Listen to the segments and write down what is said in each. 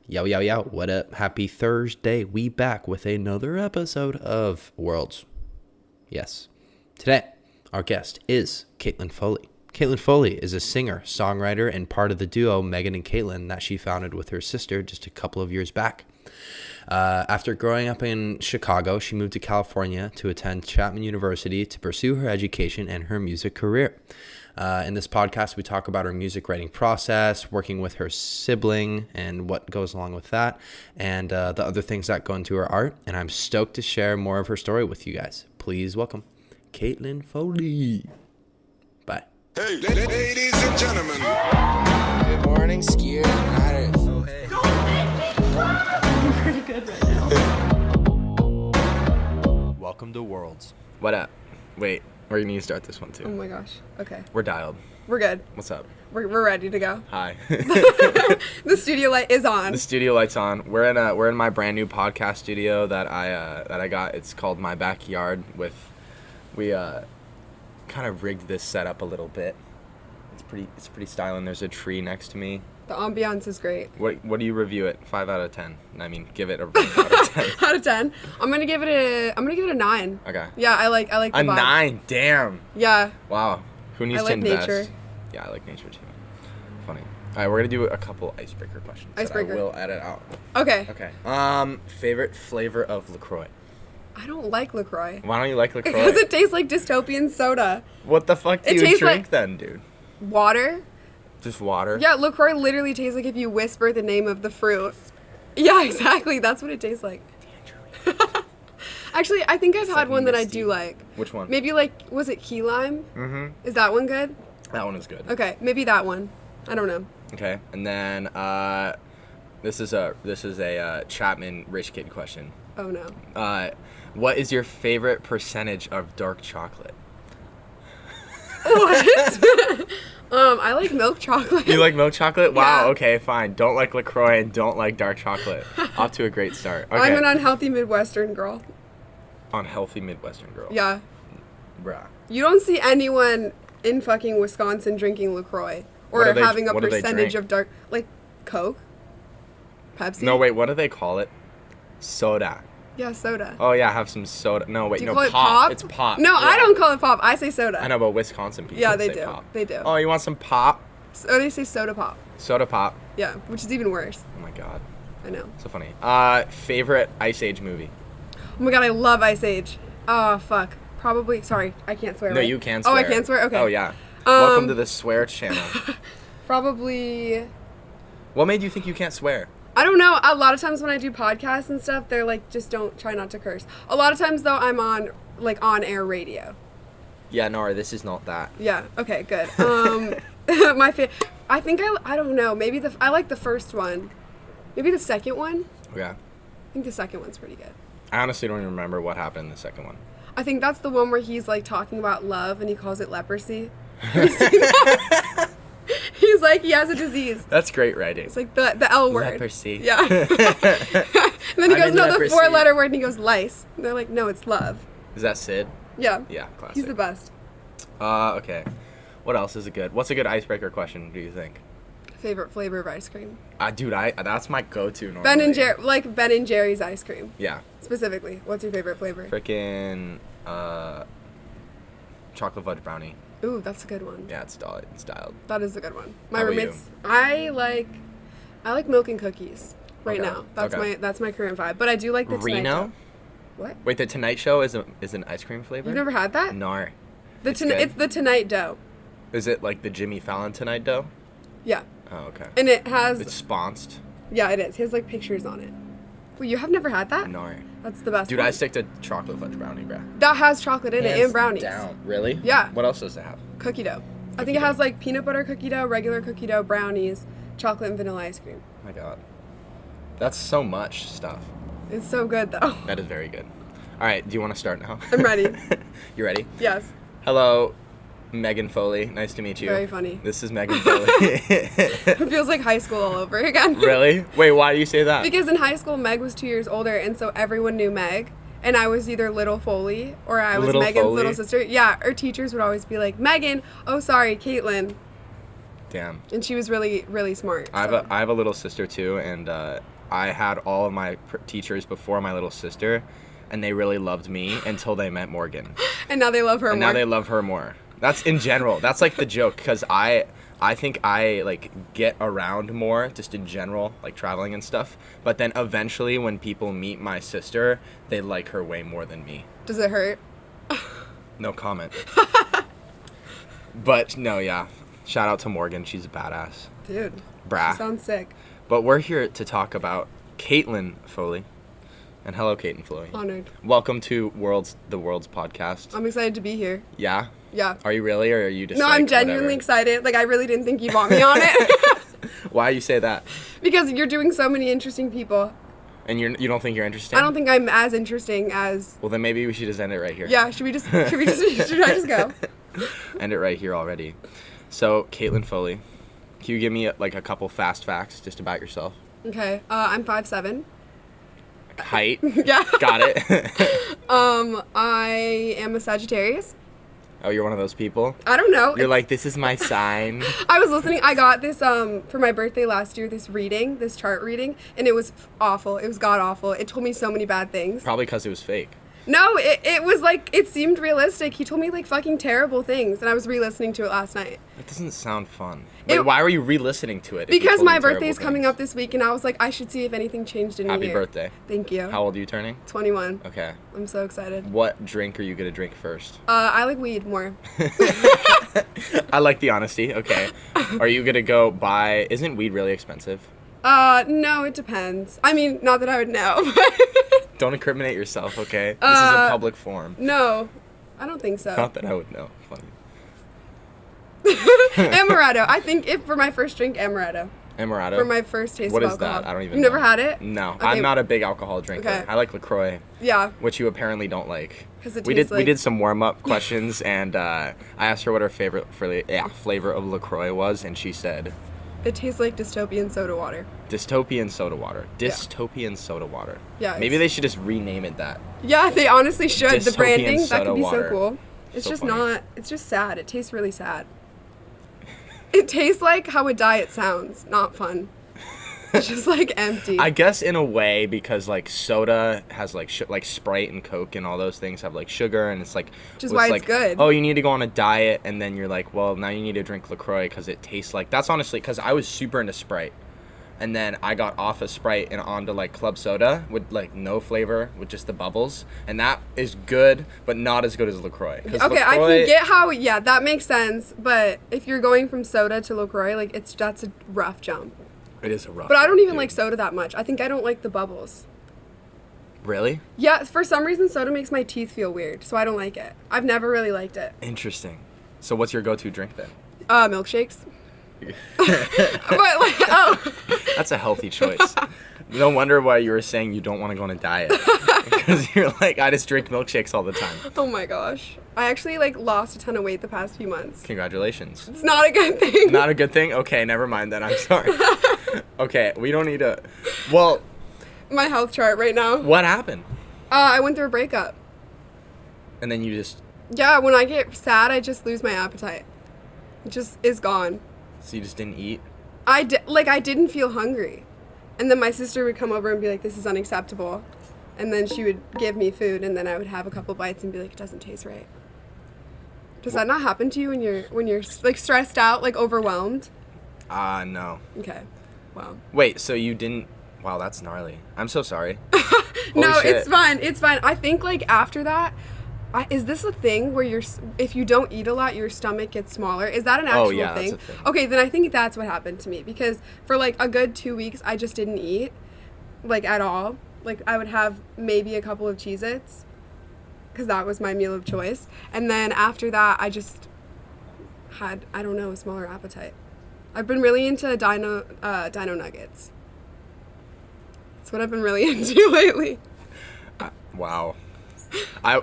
Yo, yo, yo, what up? Happy Thursday. We back with another episode of Worlds. Yes. Today, our guest is Caitlin Foley. Caitlin Foley is a singer, songwriter, and part of the duo Megan and Caitlin that she founded with her sister just a couple of years back. After growing up in Chicago, she moved to California to attend Chapman University to pursue her education and her music career. In this podcast, we talk about her music writing process, working with her sibling and what goes along with that, and the other things that go into her art. And I'm stoked to share more of her story with you guys. Please welcome Caitlin Foley. Bye. Hey, ladies and gentlemen. Good morning, skier and riders. Oh, hey. I'm pretty good right now. Welcome to Worlds. What up? Wait, we're gonna need to start this one Oh too. my gosh. Okay. We're dialed. We're good. What's up? We're ready to go. Hi. The studio light is on. The studio light's on. We're in my brand new podcast studio that I got. It's called My Backyard. We kind of rigged this setup a little bit. It's pretty styling. There's a tree next to me. The ambiance is great. What do you review it? 5 out of 10. I mean, give it a rate out of 10. Out of 10. I'm gonna give it a 9. Okay. Yeah, I like the A vibe. 9. Damn. Yeah. Wow. Who needs I to like invest? nature. Yeah, I like nature too. Funny. All right, we're gonna do a couple icebreaker questions. that Icebreaker. I will edit out. Okay. Okay. Favorite flavor of LaCroix? I don't like LaCroix. Why don't you like LaCroix? Because it tastes like dystopian soda. What the fuck do It you tastes drink like- then, dude? Water. Just water? Yeah, LaCroix literally tastes like if you whisper the name of the fruit. Yeah, exactly. That's what it tastes like. Actually, I think I've had like one that I misty. do like. Which one? Maybe was it key lime? Mm-hmm. Is that one good? That one is good. Okay, maybe that one. I don't know. Okay. And then this is a Chapman rich kid question. Oh no. What is your favorite percentage of dark chocolate? What? I like milk chocolate. You like milk chocolate? Wow, Yeah. okay, fine. Don't like LaCroix and don't like dark chocolate. Off to a great start. Okay. I'm an unhealthy Midwestern girl. Unhealthy Midwestern girl. Yeah. Bruh. You don't see anyone in fucking Wisconsin drinking LaCroix or What do they- having a what do they percentage drink? of dark, like Coke, Pepsi. No, wait, what do they call it? Soda. Yeah, soda. Oh, yeah, have some soda. No, wait, Do you no, call it pop. pop? It's pop. No, I Yeah. don't call it pop. I say soda. I know, but Wisconsin people Yeah, they say do. pop. They do. Oh, you want some pop? Oh, they say soda pop. Soda pop. Yeah, which is even worse. Oh, my God. I know. So funny. Favorite Ice Age movie? Oh my god, I love Ice Age. Oh fuck. Probably. Sorry, I can't swear. No, right? you can Oh, swear. I can swear. Okay. Oh, yeah. Welcome to the swear channel. Probably. What made you think you can't swear? I don't know. A lot of times when I do podcasts and stuff, they're like, just don't try not to curse. A lot of times though, I'm on air radio. Yeah, Nora, this is not that. Yeah. Okay. Good. I think I don't know. Maybe I like the first one. Maybe the second one. Yeah. I think the second one's pretty good. I honestly don't even remember what happened in the second one. I think that's the one where he's like talking about love and he calls it leprosy. Have you seen that? He's like, he has a disease. That's great writing. It's like the L word. Leprosy. Yeah. And then he I'm goes, in no, leprosy. the 4-letter word, and he goes, lice. And they're like, no, it's love. Is that Sid? Yeah. Yeah, classic. He's the best. Okay. What else is a good? What's a good icebreaker question, do you think? Favorite flavor of ice cream? Dude, that's my go-to normally. Ben and Jerry's ice cream. Yeah. Specifically. What's your favorite flavor? Frickin' chocolate fudge brownie. Ooh, that's a good one. Yeah, it's styled. That is a good one. My How about roommates, I like milk and cookies right Okay. now. That's Okay. that's my current vibe. But I do like the Tonight Reno? Show. What? Wait, the Tonight Show is an ice cream flavor? You've never had that? No. It's good? the Tonight Dough. Is it like the Jimmy Fallon Tonight Dough? Yeah. Oh, okay. And it has It's sponsored? yeah, it is. He has like pictures on it. Wait, you have never had that? No. That's the best Dude, one. I stick to chocolate fudge brownie, bruh. That has chocolate in it Hands and brownies. down. Really? Yeah. What else does it have? Cookie dough. I think it has like peanut butter cookie dough, regular cookie dough, brownies, chocolate and vanilla ice cream. Oh my God. That's so much stuff. It's so good though. That is very good. All right, do you want to start now? I'm ready. You ready? Yes. Hello, Megan Foley. Nice to meet you. Very funny. This is Megan Foley. It feels like high school all over again. Really? Wait, why do you say that? Because in high school, Meg was 2 years older, and so everyone knew Meg. And I was either Little Foley or I was Little Megan's Foley? little sister. Yeah, our teachers would always be like, Megan, oh, sorry, Caitlin. Damn. And she was really, really smart. I so. have a little sister too, and I had all of my teachers before my little sister, and they really loved me until they met Morgan. And now they love her And more. now they love her more. That's in general. That's like the joke, because I think I like get around more just in general, like traveling and stuff. But then eventually when people meet my sister, they like her way more than me. Does it hurt? No comment. But no, yeah. Shout out to Morgan. She's a badass. Dude. Brah. She sounds sick. But we're here to talk about Caitlin Foley. And hello, Caitlin Foley. Honored. Welcome to the World's podcast. I'm excited to be here. Yeah? Yeah. Are you really, or are you just No, like, I'm genuinely whatever? excited. Like, I really didn't think you'd want me on it. Why you say that? Because you're doing so many interesting people. And you don't think you're interesting? I don't think I'm as interesting as... Well, then maybe we should just end it right here. Yeah, should I just go? End it right here already. So, Caitlin Foley, can you give me like a couple fast facts just about yourself? Okay, I'm 5'7". Height. Yeah. Got it. I am a Sagittarius. Oh, you're one of those people? I don't know. You're like, this is my sign. I was listening. I got this for my birthday last year. This chart reading, and it was awful. It was god awful. It told me so many bad things. Probably because it was fake. No, it was like it seemed realistic. He told me like fucking terrible things, and I was re-listening to it last night. That doesn't sound fun. Wait, why were you re-listening to it? if he Because told my you terrible birthday is coming things? up this week, and I was like, I should see if anything changed in a Happy year. birthday. Thank you. How old are you turning? 21. Okay. I'm so excited. What drink are you going to drink first? I like weed more. I like the honesty. Okay. Are you going to go buy... Isn't weed really expensive? No, it depends. I mean, not that I would know. Don't incriminate yourself, okay? This is a public forum. No, I don't think so. Not that I would know. Funny. Amaretto. I think if for my first drink, Amaretto. Amaretto? For my first taste What of is alcohol. that? I don't even You've know. never had it? No. Okay. I'm not a big alcohol drinker. Okay. I like LaCroix, Yeah. which you apparently don't like. 'Cause it We tastes did like... we did some warm-up questions, and I asked her what her favorite flavor of LaCroix was, and she said... It tastes like dystopian soda water. Dystopian soda water. Dystopian soda water. Yeah, Maybe it's- they should just rename it that. Yeah, they honestly should. The Dystopian branding, that soda could be water. so cool. It's So just funny. not, it's just sad. It tastes really sad. It tastes like how a diet sounds. Not fun. It's just like empty. I guess in a way, because like soda has like like Sprite and Coke and all those things have like sugar, and it's like Which is was why it's like, good. Oh, you need to go on a diet, and then you're like, well, now you need to drink LaCroix because it tastes like. That's honestly because I was super into Sprite, and then I got off of Sprite and onto like Club Soda with like no flavor with just the bubbles, and that is good, but not as good as LaCroix. 'Cause Okay, I LaCroix- can get how, yeah, that makes sense. But if you're going from soda to LaCroix, like, that's a rough jump. It is a rough. But I don't even dude. like soda that much. I think I don't like the bubbles. Really Yeah, for some reason, soda makes my teeth feel weird, so I don't like it. I've never really liked it. interesting. So what's your go-to drink then? Milkshakes. But like, oh, That's a healthy choice. No wonder why you were saying you don't want to go on a diet. Because you're like, I just drink milkshakes all the time. oh my gosh. I actually like lost a ton of weight the past few months. Congratulations. It's not a good thing. Not a good thing? Okay, never mind then. I'm sorry. Okay, we don't need to. Well, My health chart right now. what happened? I went through a breakup. And then you just. Yeah, when I get sad, I just lose my appetite. It just is gone. So you just didn't eat? I didn't feel hungry. And then my sister would come over and be like, this is unacceptable. And then she would give me food, and then I would have a couple bites and be like, it doesn't taste right. Does that not happen to you when you're like stressed out, like overwhelmed? No. Okay. Wow. Wait, so you didn't. Wow, that's gnarly. I'm so sorry. No, Holy shit. it's fine. It's fine. I think like after that, is this a thing where if you don't eat a lot, your stomach gets smaller? Is that an actual yeah, thing? that's a thing. Okay, then I think that's what happened to me because for like a good 2 weeks, I just didn't eat like at all. Like I would have maybe a couple of Cheez-Its because that was my meal of choice. And then after that, I just had, I don't know, a smaller appetite. I've been really into Dino Nuggets. That's what I've been really into lately. Wow.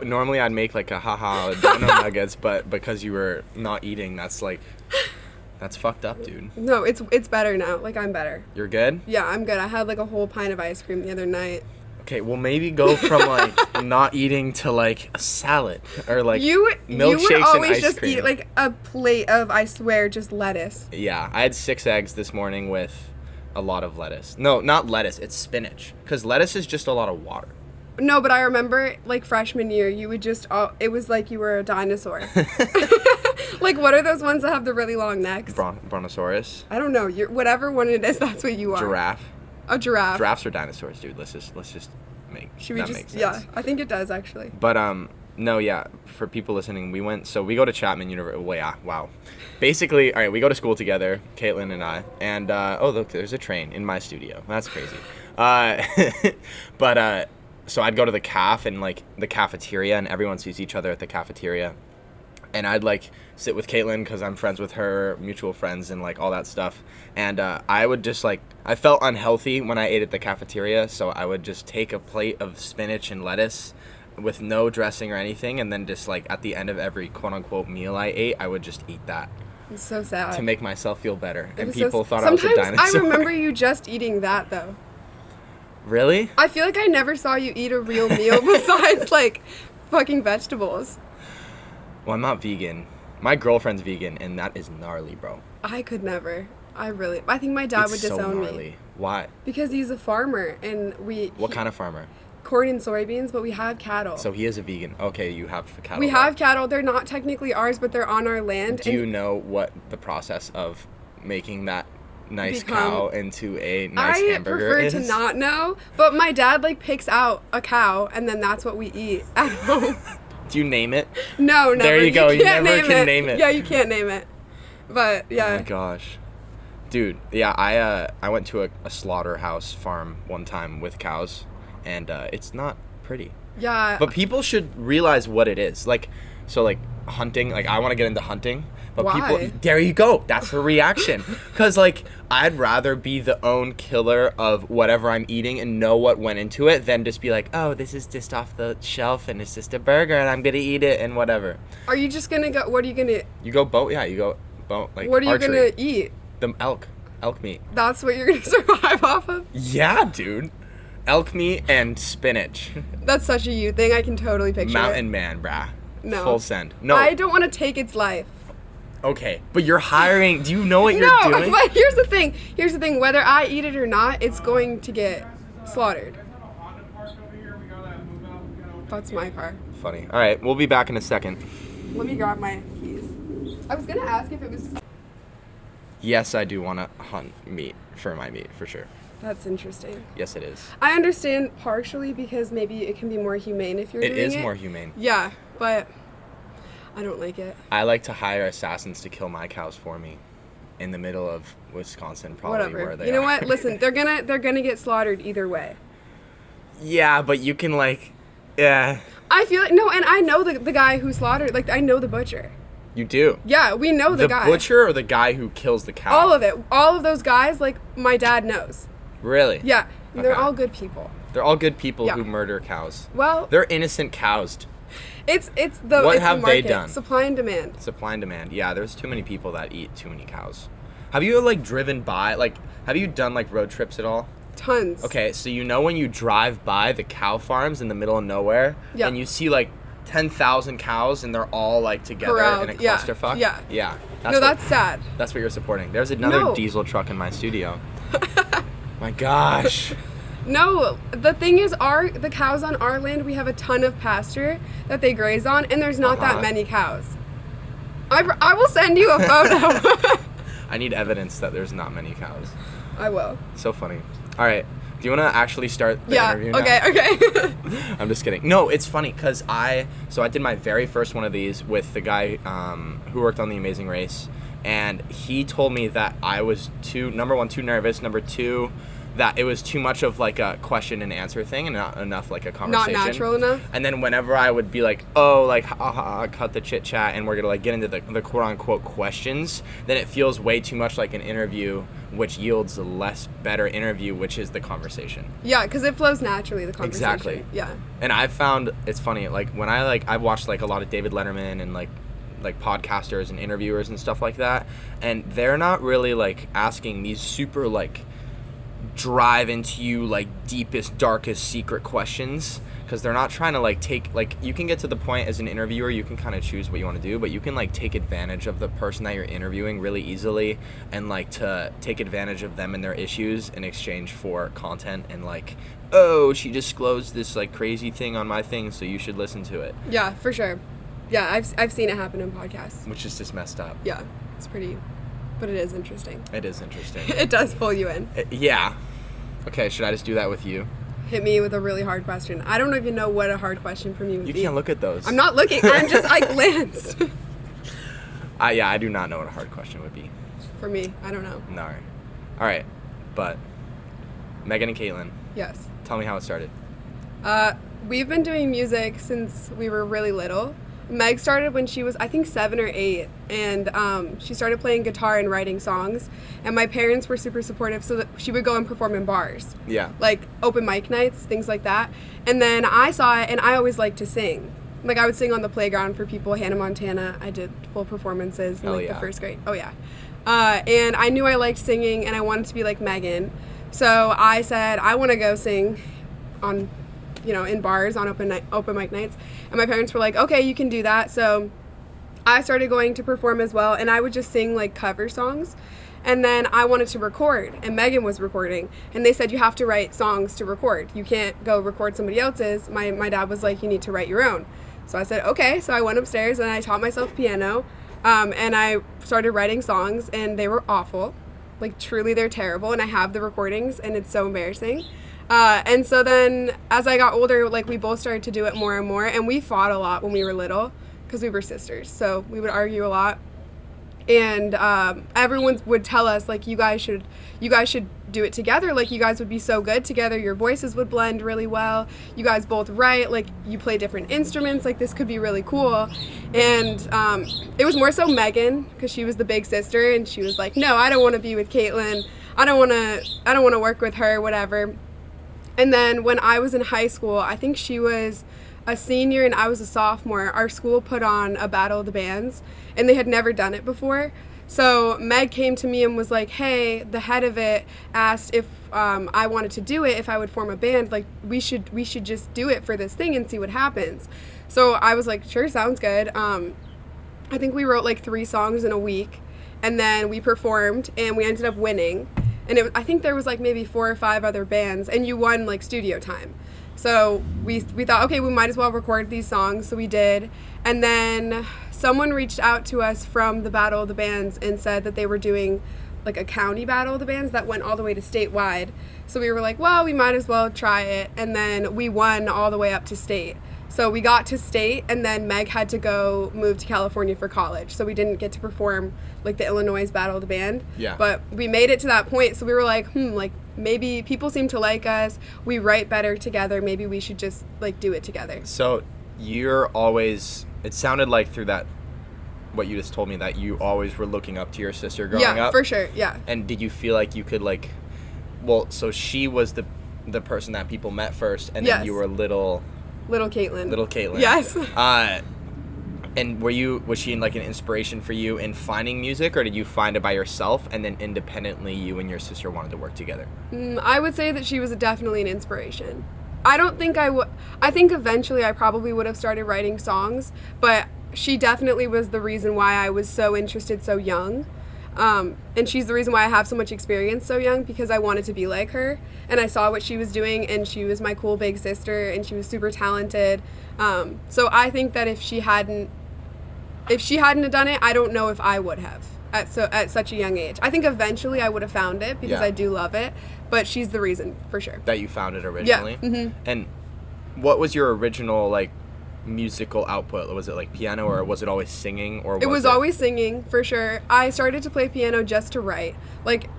Normally I'd make like a haha Dino Nuggets, but because you were not eating, that's fucked up, dude. No, it's better now. Like I'm better. You're good? Yeah, I'm good. I had like a whole pint of ice cream the other night. Okay, well maybe go from like not eating to like a salad or like You milkshakes would and always ice just cream. eat like a plate of, I swear, just lettuce. Yeah, I had 6 eggs this morning with a lot of lettuce. No, not lettuce. It's spinach. Because lettuce is just a lot of water. No, but I remember, like, freshman year, you would just, it was like you were a dinosaur. Like, what are those ones that have the really long necks? Brontosaurus. I don't know. You're, whatever one it is, that's what you are. Giraffe. A giraffe. Giraffes are dinosaurs, dude. Let's just make Should we that just, make sense. yeah, I think it does, actually. But no, yeah. For people listening, we go to Chapman University. Well, yeah, wow. Basically, all right, we go to school together, Caitlin and I, and oh look, there's a train in my studio. That's crazy. But so I'd go to the caf and like the cafeteria, and everyone sees each other at the cafeteria, and I'd like sit with Caitlin because I'm friends with her, mutual friends, and like all that stuff. And I would just like, I felt unhealthy when I ate at the cafeteria, so I would just take a plate of spinach and lettuce with no dressing or anything, and then just like at the end of every quote unquote meal I ate, I would just eat that It's so sad. to make myself feel better. It And was people so, thought I was a sometimes dinosaur. I remember you just eating that, though. Really? I feel like I never saw you eat a real meal besides, like, fucking vegetables. Well, I'm not vegan. My girlfriend's vegan, and that is gnarly, bro. I could never. I think my dad It's would so disown gnarly. me. Why? Because he's a farmer, and What kind of farmer? corn and soybeans, but we have cattle. So he is a vegan. Okay, you have cattle. we though. have cattle. They're not technically ours, but they're on our land. Do and you know what the process of making that nice Become- cow into a nice I hamburger prefer is? to not know, but my dad like picks out a cow, and then that's what we eat at home. Do you name it? No, never. There you go. You can't never can name it. Yeah, you can't name it. But Oh yeah. my gosh. Dude, yeah, I went to a slaughterhouse farm one time with cows, and it's not pretty. Yeah. But people should realize what it is. Like, so like hunting, like I want to get into hunting, but Why? people, there you go. That's the reaction. Cause like I'd rather be the own killer of whatever I'm eating and know what went into it than just be like, oh, this is just off the shelf and it's just a burger and I'm gonna eat it and whatever. Are you just gonna go? What are you gonna? You go boat, yeah, you go boat like What are you archery. gonna eat? The elk meat. That's what you're gonna survive off of. Yeah, dude. Elk meat and spinach. That's such a you thing. I can totally picture Mountain it. man, brah. No. Full send. No. I don't want to take its life. Okay, but you're hiring. Do you know what you're No, doing? but here's the thing. Here's the thing. Whether I eat it or not, it's going to get slaughtered. That's my car. Funny. All right, we'll be back in a second. Let me grab my keys. I was gonna ask if it was. Yes, I do want to hunt meat for my meat for sure. That's interesting. Yes, it is. I understand partially because maybe it can be more humane if you're It doing is it. more humane. Yeah, but I don't like it. I like to hire assassins to kill my cows for me, in the middle of Wisconsin, probably Whatever. where they You know are. what? Listen, they're gonna get slaughtered either way. Yeah, but you can like, yeah, I feel like no, and I know the guy who slaughtered. Like I know the butcher. you do. Yeah, we know the guy. Butcher or the guy who kills the cow? All of it. All of those guys. Like my dad knows. Really? Yeah, they're Okay. all good people. They're all good people Yeah. who murder cows. Well, They're innocent cows. it's the What it's the have they market. done? Supply and demand. Supply and demand. Yeah, there's too many people that eat too many cows. Have you like driven by, like, have you done like road trips at all? Tons. Okay, so you know when you drive by the cow farms in the middle of nowhere, Yeah. and you see like 10,000 cows and they're all like together Corralled, in a yeah, clusterfuck? yeah. Yeah. No, that's sad. That's what you're supporting. There's another No. diesel truck in my studio. My gosh. No, the thing is, the cows on our land, we have a ton of pasture that they graze on, and there's not Uh-huh. that many cows. I will send you a photo. I need evidence that there's not many cows. I will. So funny. All right. Do you want to actually start the Yeah. interview now? Okay. I'm just kidding. No, it's funny because I did my very first one of these with the guy who worked on The Amazing Race, and he told me that I was number one, too nervous, number two, that it was too much of like a question and answer thing and not enough like a Not conversation. natural enough. And then whenever I would be like, oh, like, cut the chit chat and we're gonna like get into the quote unquote questions, then it feels way too much like an interview, which yields a less better interview, which is the conversation. Yeah, because it flows naturally, the conversation. Exactly. Yeah. And I've found it's funny, like when I've watched like a lot of David Letterman and like podcasters and interviewers and stuff like that, and they're not really like asking these super like drive into you like deepest, darkest secret questions, because they're not trying to like take, like, you can get to the point as an interviewer, you can kind of choose what you want to do, but you can like take advantage of the person that you're interviewing really easily, and like to take advantage of them and their issues in exchange for content, and like, oh, she disclosed this like crazy thing on my thing, so you should listen to it. Yeah, for sure. Yeah, I've seen it happen in podcasts. Which is just messed up. Yeah, it's pretty, but it is interesting. It is interesting. It does pull you in. Yeah. Okay, should I just do that with you? Hit me with a really hard question. I don't even know what a hard question from you would You be. can't look at those. I'm not looking. I'm just, I glanced. I do not know what a hard question would be. For me, I don't know. No. All right. But Megan and Caitlin, Yes. tell me how it started. We've been doing music since we were really little. Meg started when she was, I think, 7 or 8, and she started playing guitar and writing songs, and my parents were super supportive, so that she would go and perform in bars. Yeah. Like open mic nights, things like that. And then I saw it, and I always liked to sing. Like, I would sing on the playground for people, Hannah Montana. I did full performances in Hell like yeah. the first grade. Oh yeah. And I knew I liked singing, and I wanted to be like Megan. So I said, I want to go sing on, in bars on open mic nights. And my parents were like, okay, you can do that. So I started going to perform as well, and I would just sing like cover songs. And then I wanted to record, and Megan was recording, and they said you have to write songs to record. You can't go record somebody else's. My dad was like, you need to write your own. So I said, okay. So I went upstairs and I taught myself piano, and I started writing songs, and they were awful. Like, truly, they're terrible, and I have the recordings, and it's so embarrassing. And so then as I got older, like, we both started to do it more and more, and we fought a lot when we were little because we were sisters. So we would argue a lot. And everyone would tell us, like, you guys should do it together. Like, you guys would be so good together. Your voices would blend really well. You guys both write. Like, you play different instruments. Like, this could be really cool. And it was more so Megan, because she was the big sister, and she was like, no, I don't want to be with Caitlin. I don't want to work with her, whatever. And then when I was in high school, I think she was a senior and I was a sophomore, our school put on a Battle of the Bands, and they had never done it before. So Meg came to me and was like, hey, the head of it asked if I wanted to do it, if I would form a band. Like, we should just do it for this thing and see what happens. So I was like, sure, sounds good. I think we wrote like 3 songs in a week, and then we performed, and we ended up winning. And I think there was like maybe 4 or 5 other bands, and you won like studio time. So we thought, okay, we might as well record these songs. So we did. And then someone reached out to us from the Battle of the Bands and said that they were doing like a county Battle of the Bands that went all the way to statewide. So we were like, well, we might as well try it. And then we won all the way up to state. So we got to state, and then Meg had to go move to California for college. So we didn't get to perform like the Illinois Battle of the Band. Yeah. But we made it to that point. So we were like, like, maybe people seem to like us. We write better together. Maybe we should just like do it together. So you're always, it sounded like through that, what you just told me, that you always were looking up to your sister growing up. Yeah, for sure. Yeah. And did you feel like you could like, so she was the person that people met first, and then Yes. you were little Caitlin. Caitlin. Yes. And was she like an inspiration for you in finding music, or did you find it by yourself and then independently you and your sister wanted to work together? I would say that she was definitely an inspiration. I don't think I think eventually I probably would have started writing songs, but she definitely was the reason why I was so interested so young. And she's the reason why I have so much experience so young, because I wanted to be like her, and I saw what she was doing, and she was my cool big sister, and she was super talented. So I think that if she hadn't have done it, I don't know if I would have at such a young age. I think eventually I would have found it, because Yeah. I do love it, but she's the reason for sure. That you found it originally? Yeah. Mm-hmm. And what was your original like musical output? Was it like piano, or was it always singing, or It was always singing, for sure. I started to play piano just to write. Like,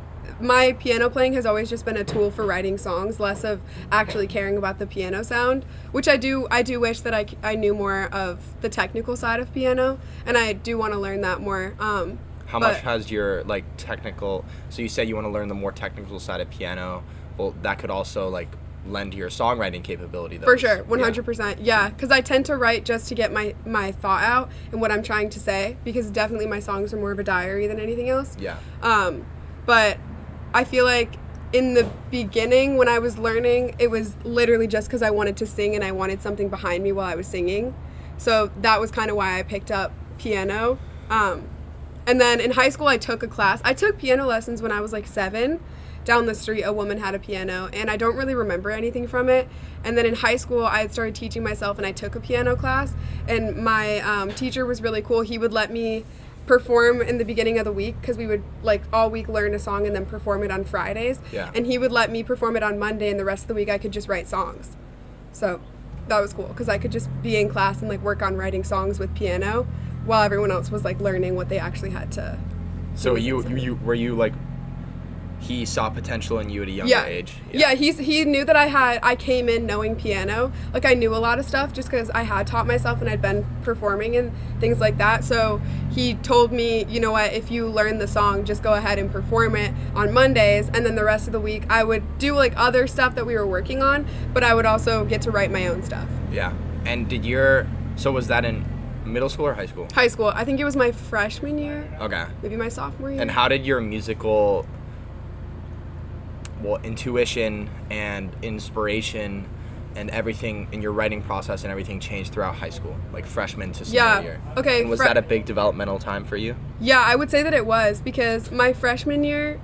my piano playing has always just been a tool for writing songs, less of actually caring about the piano sound, which I do wish that I knew more of the technical side of piano, and I do want to learn that more. How much has your like technical, so you said you want to learn the more technical side of piano, well, that could also like lend to your songwriting capability though. For sure, 100%. Yeah, because I tend to write just to get my thought out and what I'm trying to say, because definitely my songs are more of a diary than anything else. Yeah. But I feel like in the beginning when I was learning, it was literally just because I wanted to sing and I wanted something behind me while I was singing. So that was kind of why I picked up piano. And then in high school, I took a class. I took piano lessons when I was like 7. Down the street, a woman had a piano, and I don't really remember anything from it. And then in high school, I had started teaching myself, and I took a piano class. And my teacher was really cool. He would let me perform in the beginning of the week because we would like all week learn a song and then perform it on Fridays. Yeah. And he would let me perform it on Monday, and the rest of the week I could just write songs. So that was cool because I could just be in class and like work on writing songs with piano while everyone else was like learning what they actually had to. So do with you it. were you like, he saw potential in you at a younger Yeah. age? Yeah, he knew that I came in knowing piano. Like I knew a lot of stuff just because I had taught myself and I'd been performing and things like that. So he told me, you know what, if you learn the song, just go ahead and perform it on Mondays, and then the rest of the week I would do like other stuff that we were working on, but I would also get to write my own stuff. Yeah. And so was that in middle school or high school? High school, I think it was my freshman year, Okay. maybe my sophomore year. And how did your musical, intuition and inspiration and everything in your writing process and everything change throughout high school, like freshman to senior year? Okay. And was that a big developmental time for you? Yeah, I would say that it was because my freshman year,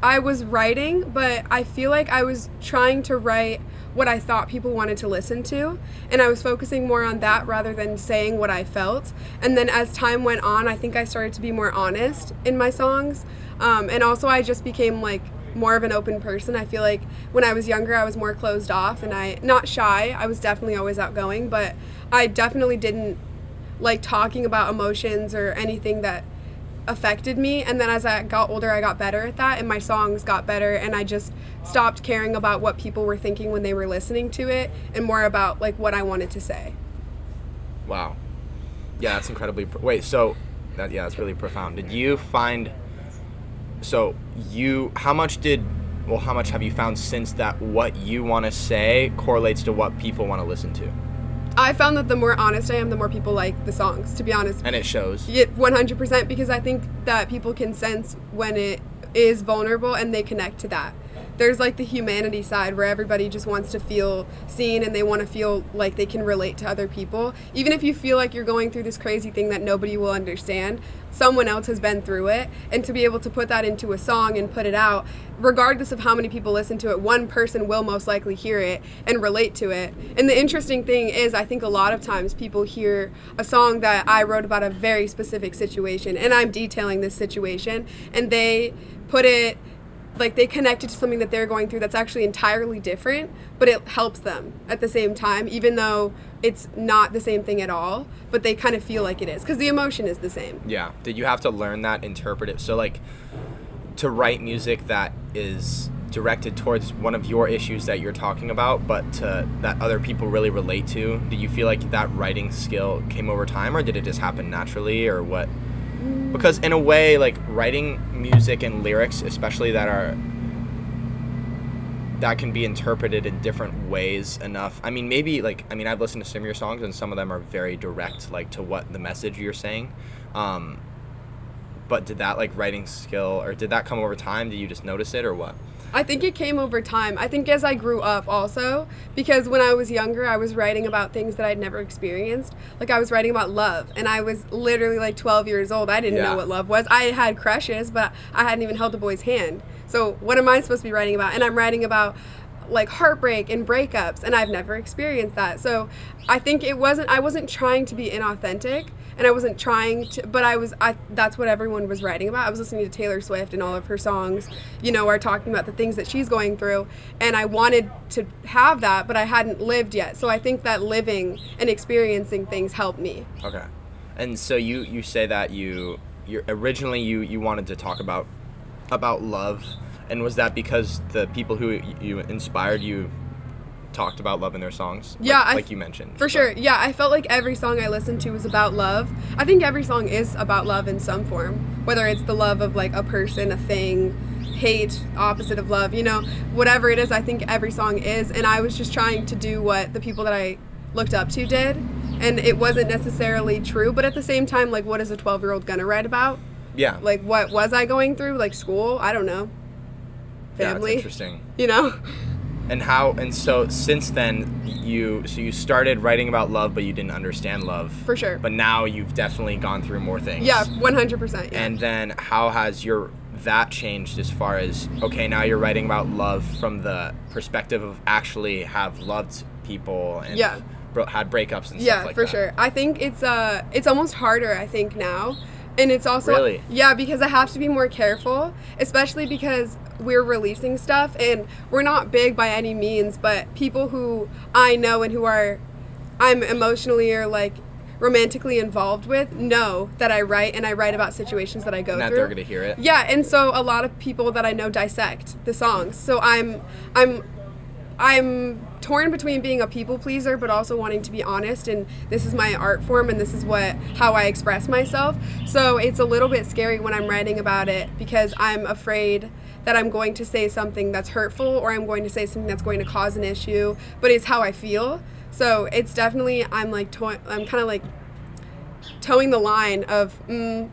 I was writing, but I feel like I was trying to write what I thought people wanted to listen to, and I was focusing more on that rather than saying what I felt. And then as time went on, I think I started to be more honest in my songs, and also I just became like more of an open person. I feel like when I was younger, I was more closed off, and not shy. I was definitely always outgoing, but I definitely didn't like talking about emotions or anything that affected me. And then as I got older, I got better at that, and my songs got better, and I just stopped caring about what people were thinking when they were listening to it and more about like what I wanted to say. Wow. Yeah, that's incredibly that's really profound. Did you find how much have you found since that what you want to say correlates to what people want to listen to? I found that the more honest I am, the more people like the songs, to be honest. And it shows. Yeah, 100%, because I think that people can sense when it is vulnerable and they connect to that. There's like the humanity side where everybody just wants to feel seen and they want to feel like they can relate to other people. Even if you feel like you're going through this crazy thing that nobody will understand, someone else has been through it. And to be able to put that into a song and put it out, regardless of how many people listen to it, one person will most likely hear it and relate to it. And the interesting thing is, I think a lot of times people hear a song that I wrote about a very specific situation, and I'm detailing this situation, and they put it, like they connect it to something that they're going through that's actually entirely different, but it helps them at the same time, even though it's not the same thing at all, but they kind of feel like it is because the emotion is the same. Yeah. Did you have to learn that, interpret it? So like to write music that is directed towards one of your issues that you're talking about, but that other people really relate to, did you feel like that writing skill came over time, or did it just happen naturally, or what? Because in a way, like writing music and lyrics, especially that can be interpreted in different ways enough. I mean, I've listened to some of your songs and some of them are very direct, like to what the message you're saying. But did that like writing skill, or did that come over time? Did you just notice it, or what? I think it came over time. I think as I grew up also, because when I was younger, I was writing about things that I'd never experienced. Like I was writing about love, and I was literally like 12 years old. I didn't know what love was. I had crushes, but I hadn't even held a boy's hand. So what am I supposed to be writing about? And I'm writing about like heartbreak and breakups, and I've never experienced that. So I think I wasn't trying to be inauthentic, and I wasn't trying to, but that's what everyone was writing about. I was listening to Taylor Swift, and all of her songs, are talking about the things that she's going through, and I wanted to have that, but I hadn't lived yet. So I think that living and experiencing things helped me. Okay. And so you say that you originally you wanted to talk about love, and was that because the people who you inspired you talked about love in their songs? Yeah, like you mentioned. For sure. Yeah, I felt like every song I listened to was about love. I think every song is about love in some form, whether it's the love of like a person, a thing, hate, opposite of love, whatever it is. I think every song is, and I was just trying to do what the people that I looked up to did, and it wasn't necessarily true, but at the same time, like, what is a 12-year-old gonna write about? Yeah. Like, what was I going through? Like, school? I don't know. family. interesting. You know? And so since then you started writing about love, but you didn't understand love. For sure. But now you've definitely gone through more things. Yeah, 100%. Yeah. And then how has that changed as far as, okay, now you're writing about love from the perspective of actually have loved people and Yeah. had breakups and Yeah, stuff like for that? sure. I think it's almost harder, I think, now. And it's also Really? Yeah, because I have to be more careful, especially because we're releasing stuff and we're not big by any means, but people who I know and I'm emotionally or like romantically involved with know that I write, and I write about situations that I go And that through. they're gonna hear it. Yeah, and so a lot of people that I know dissect the songs. So I'm torn between being a people pleaser but also wanting to be honest, and this is my art form and this is how I express myself. So it's a little bit scary when I'm writing about it because I'm afraid that I'm going to say something that's hurtful or I'm going to say something that's going to cause an issue, but it's how I feel. So it's definitely I'm kind of like towing the line of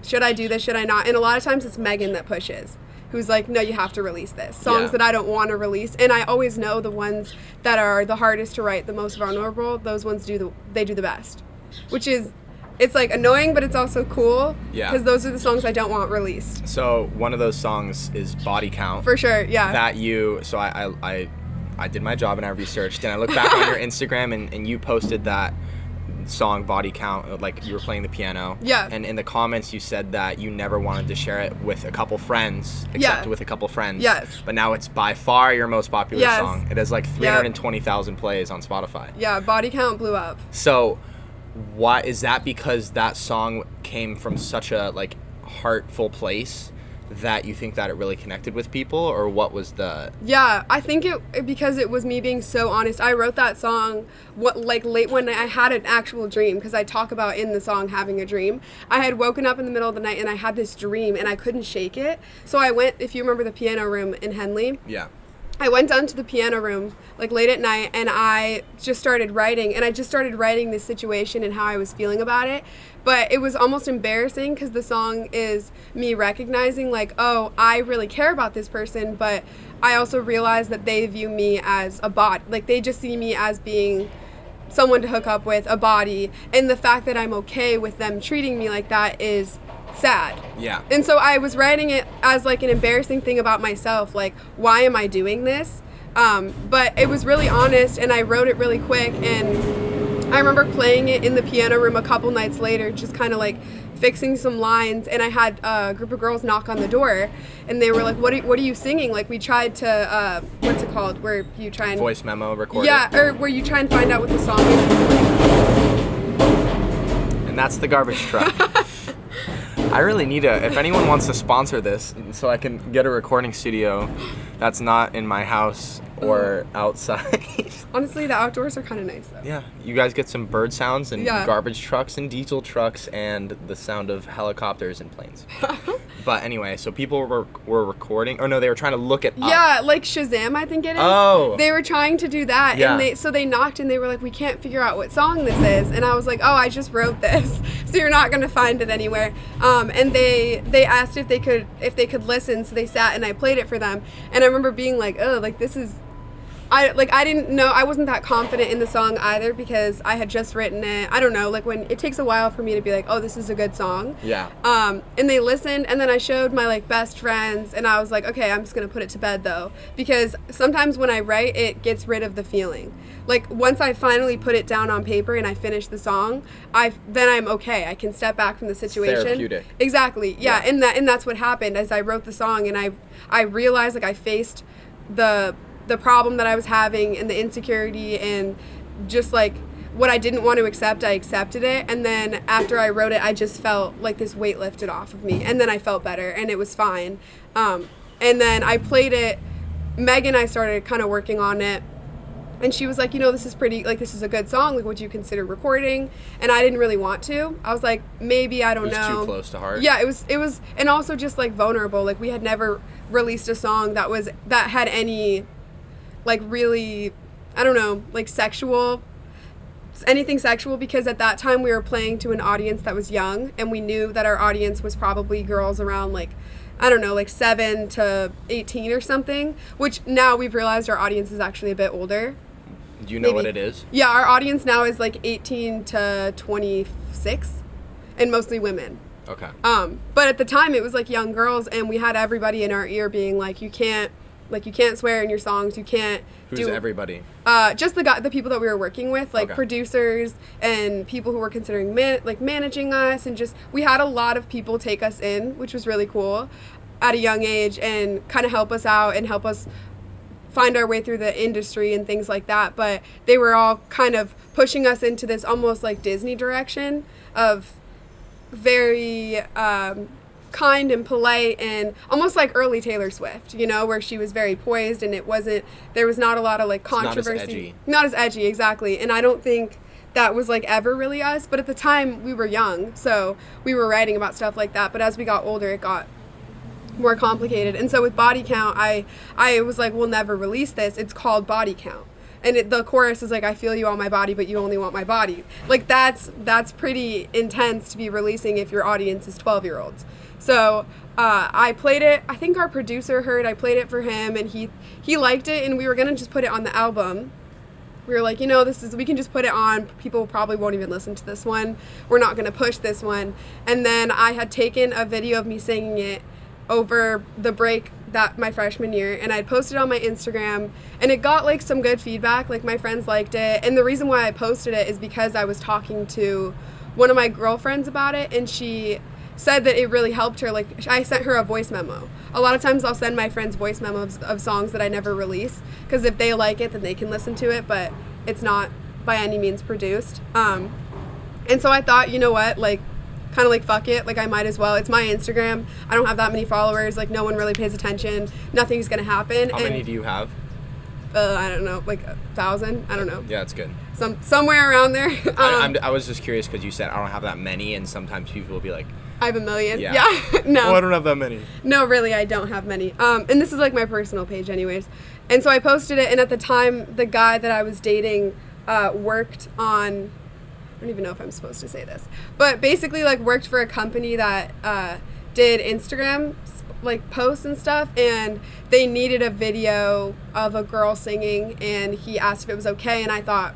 should I do this, should I not? And a lot of times it's Megan that pushes, who's like, no, you have to release this. Songs Yeah. that I don't want to release. And I always know the ones that are the hardest to write, the most vulnerable, those ones do the best. Which is, it's like annoying, but it's also cool. Yeah. Because those are the songs I don't want released. So one of those songs is Body Count. For sure, yeah. I did my job and I researched, and I looked back on your Instagram and you posted that song Body Count, like you were playing the piano. Yeah. And in the comments you said that you never wanted to share it with a couple friends, except Yeah. with a couple friends. Yes. But now it's by far your most popular Yes. song. It has like 320,000 plays on Spotify. Yeah, Body Count blew up. So why is that? Because that song came from such a like heartful place that you think that it really connected with people, or what was the... Yeah, I think because it was me being so honest. I wrote that song late one night. I had an actual dream, because I talk about in the song having a dream. I had woken up in the middle of the night and I had this dream and I couldn't shake it. So I went, if you remember the piano room in Henley. Yeah. I went down to the piano room like late at night and I just started writing, and I just started writing this situation and how I was feeling about it. But it was almost embarrassing because the song is me recognizing like, oh, I really care about this person, but I also realize that they view me as a body. Like they just see me as being someone to hook up with, a body, and the fact that I'm okay with them treating me like that is sad. Yeah. And so I was writing it as like an embarrassing thing about myself, like why am I doing this? But it was really honest, and I wrote it really quick, and I remember playing it in the piano room a couple nights later, just kind of like fixing some lines, and I had a group of girls knock on the door, and they were like, what are you singing? Like we tried to what's it called, where you try and Voice memo record yeah, or where you try and find out what the song is. And that's the garbage truck. I really need if anyone wants to sponsor this so I can get a recording studio that's not in my house or outside. Honestly, the outdoors are kind of nice though. Yeah, you guys get some bird sounds and Yeah. garbage trucks and diesel trucks and the sound of helicopters and planes. But anyway, so people were recording, or no, they were trying to look it up. Yeah, like Shazam, I think it is. Oh. They were trying to do that, Yeah. and they knocked and they were like, we can't figure out what song this is. And I was like, oh, I just wrote this, so you're not gonna find it anywhere. And they asked if they could listen, so they sat and I played it for them. And I remember being like, oh, like this is. I didn't know, I wasn't that confident in the song either because I had just written it. I don't know, like when it takes a while for me to be like, oh, this is a good song. Yeah. And they listened, and then I showed my like best friends, and I was like, okay, I'm just gonna put it to bed though, because sometimes when I write, it gets rid of the feeling. Like once I finally put it down on paper and I finish the song, then I'm okay. I can step back from the situation. Therapeutic. Exactly. Yeah. Yeah. And that's what happened as I wrote the song, and I realized like I faced the problem that I was having and the insecurity and just like what I didn't want to accept, I accepted it. And then after I wrote it, I just felt like this weight lifted off of me, and then I felt better and it was fine. And then I played it. Megan, I started kind of working on it, and she was like, this is pretty, like this is a good song, like would you consider recording? And I didn't really want to. I was like, maybe, I don't It was know. too close to heart. Yeah, it was, and also just like vulnerable. Like we had never released a song that had any like really, I don't know, like anything sexual, because at that time we were playing to an audience that was young, and we knew that our audience was probably girls around like I don't know, like 7 to 18 or something, which now we've realized our audience is actually a bit older. Do you know what Maybe. it is? Yeah, our audience now is like 18 to 26 and mostly women. Okay. But at the time it was like young girls, and we had everybody in our ear being like, you can't swear in your songs, you can't Who's everybody? just the people that we were working with, like Okay. producers and people who were considering managing us, and just we had a lot of people take us in, which was really cool at a young age, and kind of help us out and help us find our way through the industry and things like that. But they were all kind of pushing us into this almost like Disney direction of very kind and polite, and almost like early Taylor Swift, you know, where she was very poised, and there was not a lot of like controversy. Not as edgy, exactly. And I don't think that was like ever really us, but at the time we were young, so we were writing about stuff like that. But as we got older, it got more complicated. And so with Body Count, I was like, we'll never release this. It's called Body Count. And the chorus is like, I feel you on my body, but you only want my body. Like that's pretty intense to be releasing if your audience is 12-year-olds. So I played it. I think our producer heard I played it for him, and he liked it, and we were gonna just put it on the album. We were like, we can just put it on. People probably won't even listen to this one. We're not gonna push this one. And then I had taken a video of me singing it over the break that my freshman year, and I'd posted it on my Instagram, and it got like some good feedback. Like my friends liked it, and the reason why I posted it is because I was talking to one of my girlfriends about it, and she said that it really helped her. Like I sent her a voice memo. A lot of times I'll send my friends voice memos of songs that I never release, because if they like it, then they can listen to it, but it's not by any means produced. And so I thought, you know what, like kind of like fuck it, like I might as well. It's my Instagram. I don't have that many followers. Like no one really pays attention. Nothing's gonna happen. How many do you have? I don't know, like 1,000. I don't know. Yeah, it's good. Somewhere around there. I was just curious because you said I don't have that many, and sometimes people will be like, I have 1 million. Yeah. No. oh, I don't have that many. No, really, I don't have many. And this is like my personal page anyways. And so I posted it, and at the time, the guy that I was dating worked on, I don't even know if I'm supposed to say this, but basically like worked for a company that did Instagram like posts and stuff, and they needed a video of a girl singing, and he asked if it was okay, and I thought,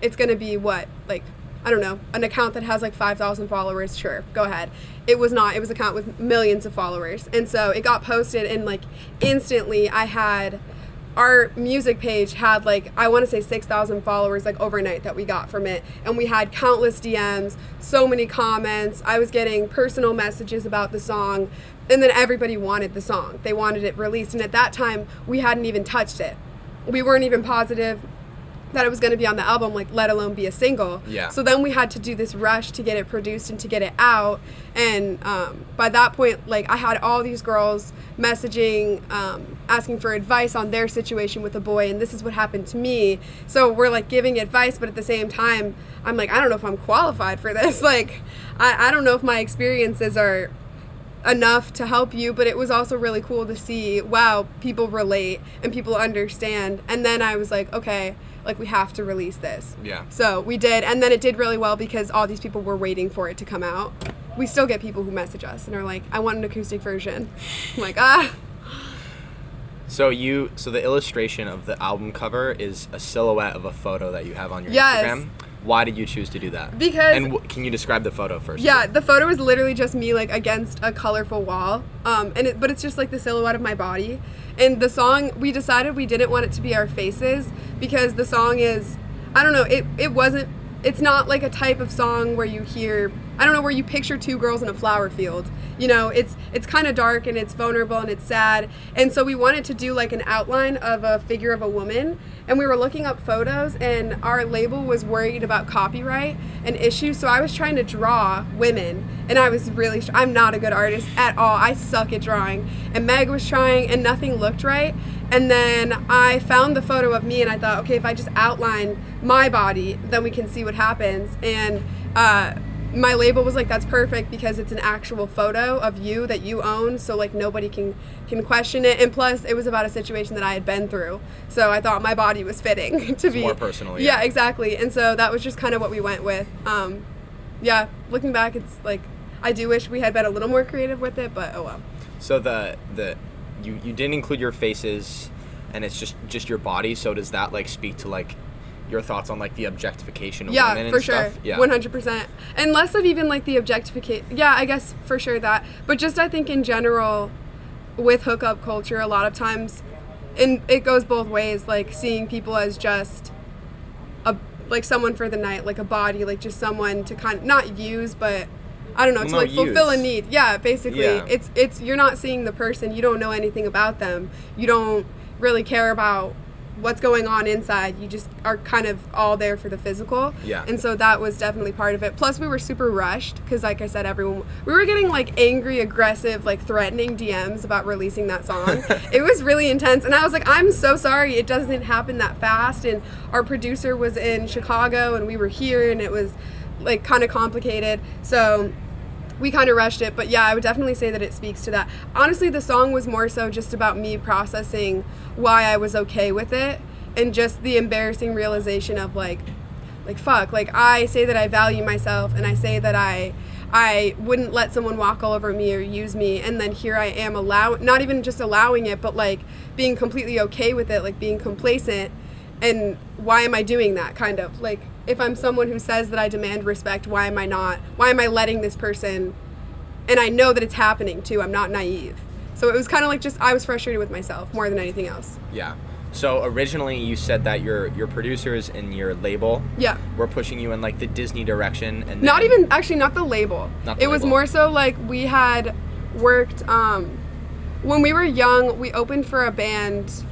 it's gonna be what, like, I don't know, an account that has like 5,000 followers, sure, go ahead. It was not. It was an account with millions of followers. And so it got posted, and like instantly our music page had like, I want to say 6,000 followers like overnight that we got from it. And we had countless DMs, so many comments. I was getting personal messages about the song, and then everybody wanted the song. They wanted it released. And at that time, we hadn't even touched it. We weren't even positive that it was going to be on the album, like let alone be a single. Yeah. So then we had to do this rush to get it produced and to get it out. And by that point, like I had all these girls messaging, asking for advice on their situation with a boy, and this is what happened to me. So we're like giving advice, but at the same time, I'm like, I don't know if I'm qualified for this. Like, I don't know if my experiences are enough to help you, but it was also really cool to see, wow, people relate and people understand. And then I was like, okay, like we have to release this. Yeah. So we did, and then it did really well because all these people were waiting for it to come out. We still get people who message us and are like, I want an acoustic version. I'm like, So the illustration of the album cover is a silhouette of a photo that you have on your Yes. Instagram. Why did you choose to do that? Because- And can you describe the photo first? Yeah, the photo is literally just me like against a colorful wall, but it's just like the silhouette of my body. And the song, we decided we didn't want it to be our faces because the song is, I don't know, it's not like a type of song where you hear, I don't know, where you picture two girls in a flower field. You know, it's kind of dark and it's vulnerable and it's sad. And so we wanted to do like an outline of a figure of a woman. And we were looking up photos, and our label was worried about copyright and issues. So I was trying to draw women, and I was really, I'm not a good artist at all. I suck at drawing. And Meg was trying, and nothing looked right. And then I found the photo of me, and I thought, okay, if I just outline my body, then we can see what happens. And my label was like, that's perfect because it's an actual photo of you that you own, so like nobody can question it. And plus, it was about a situation that I had been through, so I thought my body was fitting to be more personal. Yeah, exactly. And so that was just kind of what we went with. Yeah, looking back, it's like I do wish we had been a little more creative with it, but oh well. So you didn't include your faces, and it's just your body. So does that like speak to like your thoughts on like the objectification of women and for stuff? sure. Yeah, 100%. And less of even like the objectification. Yeah, I guess for sure that. But just I think in general, with hookup culture, a lot of times, and it goes both ways. Like seeing people as just like someone for the night, like a body, like just someone to kind of not use, but I don't know, to like fulfill a need. Yeah, basically, Yeah. it's you're not seeing the person, you don't know anything about them, you don't really care about what's going on inside. You just are kind of all there for the physical. Yeah. And so that was definitely part of it. Plus, we were super rushed because, like I said, we were getting like angry, aggressive, like threatening DMs about releasing that song. It was really intense, and I was like, I'm so sorry, it doesn't happen that fast. And our producer was in Chicago, and we were here, and it was like kind of complicated. So we kind of rushed it, but yeah, I would definitely say that it speaks to that. Honestly, the song was more so just about me processing why I was okay with it, and just the embarrassing realization of like fuck, like I say that I value myself, and I say that I wouldn't let someone walk all over me or use me, and then here I am not even just allowing it, but like being completely okay with it, like being complacent. And why am I doing that, kind of? Like, if I'm someone who says that I demand respect, why am I letting this person, and I know that it's happening too, I'm not naive. So it was kind of like just, I was frustrated with myself more than anything else. Yeah. So originally you said that your producers and your label Yeah. were pushing you in like the Disney direction, and Not then- even, actually not the label. Not the It was label. more so like we had worked, when we were young, we opened for a band,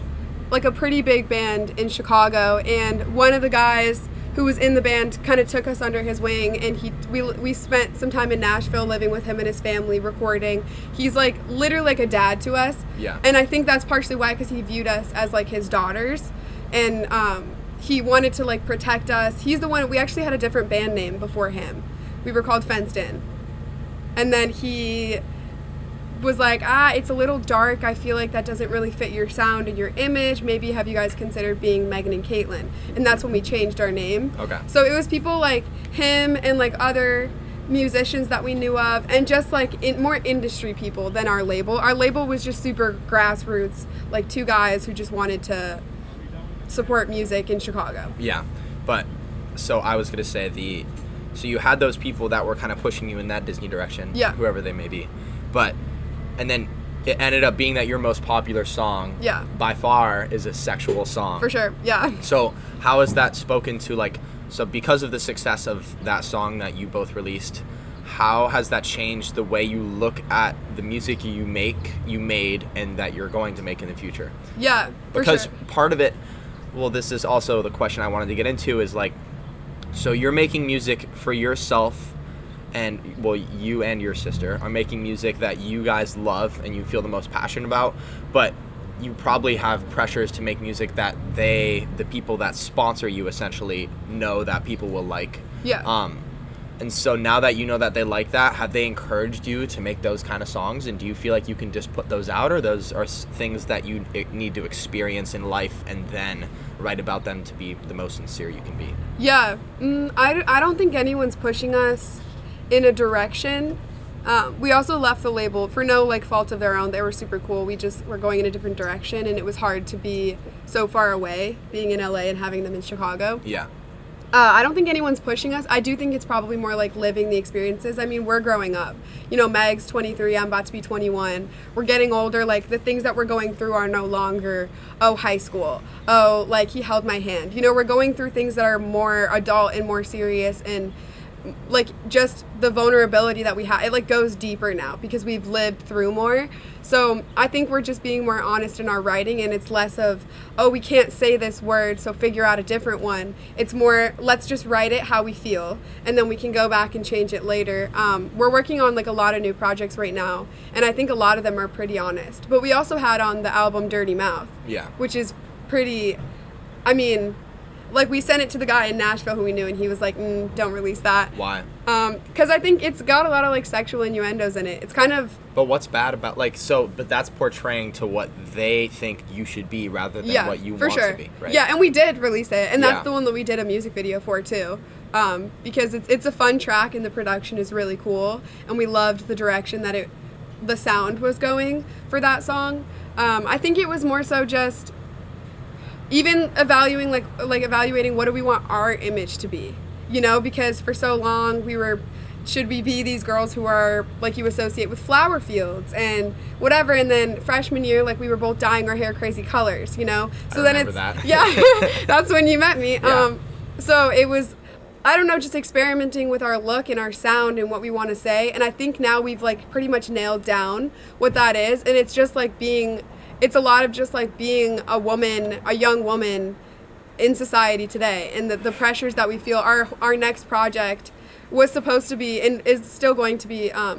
like a pretty big band in Chicago, and one of the guys who was in the band kind of took us under his wing, and we spent some time in Nashville living with him and his family recording. He's like literally like a dad to us. Yeah. And I think that's partially why, because he viewed us as like his daughters, and he wanted to like protect us. He's the one, we actually had a different band name before him. We were called Fenced In. And then he was like, it's a little dark, I feel like that doesn't really fit your sound and your image, maybe have you guys considered being Megan and Caitlin? And that's when we changed our name. Okay. So it was people like him and like other musicians that we knew of, and just like more industry people than our label. Our label was just super grassroots, like two guys who just wanted to support music in Chicago. Yeah, but so I was gonna say so you had those people that were kind of pushing you in that Disney direction, Yeah. whoever they may be, and then it ended up being that your most popular song, Yeah. by far, is a sexual song. For sure, yeah. So how has that spoken to like? So because of the success of that song that you both released, how has that changed the way you look at the music you made, and that you're going to make in the future? Yeah, for Because sure. part of it, well, this is also the question I wanted to get into, is like, so you're making music for yourself, and well, you and your sister are making music that you guys love and you feel the most passionate about, but you probably have pressures to make music that the people that sponsor you essentially know that people will like. Yeah. And so now that you know that they like that, have they encouraged you to make those kind of songs? And do you feel like you can just put those out, or those are things that you need to experience in life and then write about them to be the most sincere you can be? Yeah, I don't think anyone's pushing us in a direction. We also left the label for no like fault of their own. They were super cool. We just were going in a different direction, and it was hard to be so far away, being in LA and having them in Chicago. Yeah. I don't think anyone's pushing us. I do think it's probably more like living the experiences. I mean, we're growing up. You know, Meg's 23, I'm about to be 21. We're getting older. Like, the things that we're going through are no longer, high school. Like, he held my hand. You know, we're going through things that are more adult and more serious, and like just the vulnerability that we have, it like goes deeper now because we've lived through more. So I think we're just being more honest in our writing, and it's less of, we can't say this word, so figure out a different one. It's more, let's just write it how we feel, and then we can go back and change it later. We're working on like a lot of new projects right now, and I think a lot of them are pretty honest. But we also had on the album Dirty Mouth, Yeah. which is pretty, I mean, like, we sent it to the guy in Nashville who we knew, and he was like, don't release that. Why? Because I think it's got a lot of like sexual innuendos in it. It's kind of, But what's bad about but that's portraying to what they think you should be rather than what you for want sure. to be, right? Yeah, and we did release it, and that's Yeah. the one that we did a music video for too. Because it's a fun track, and the production is really cool, and we loved the direction that it the sound was going for that song. I think it was more so just even evaluating what do we want our image to be, you know, because for so long should we be these girls who are like you associate with flower fields and whatever, and then freshman year like we were both dyeing our hair crazy colors, you know, so then it's that. yeah that's when you met me. Yeah. So it was, I don't know, just experimenting with our look and our sound and what we want to say, and I think now we've like pretty much nailed down what that is, and it's just like it's a lot of just like being a young woman in society today, and the pressures that we feel. Our next project was supposed to be and is still going to be a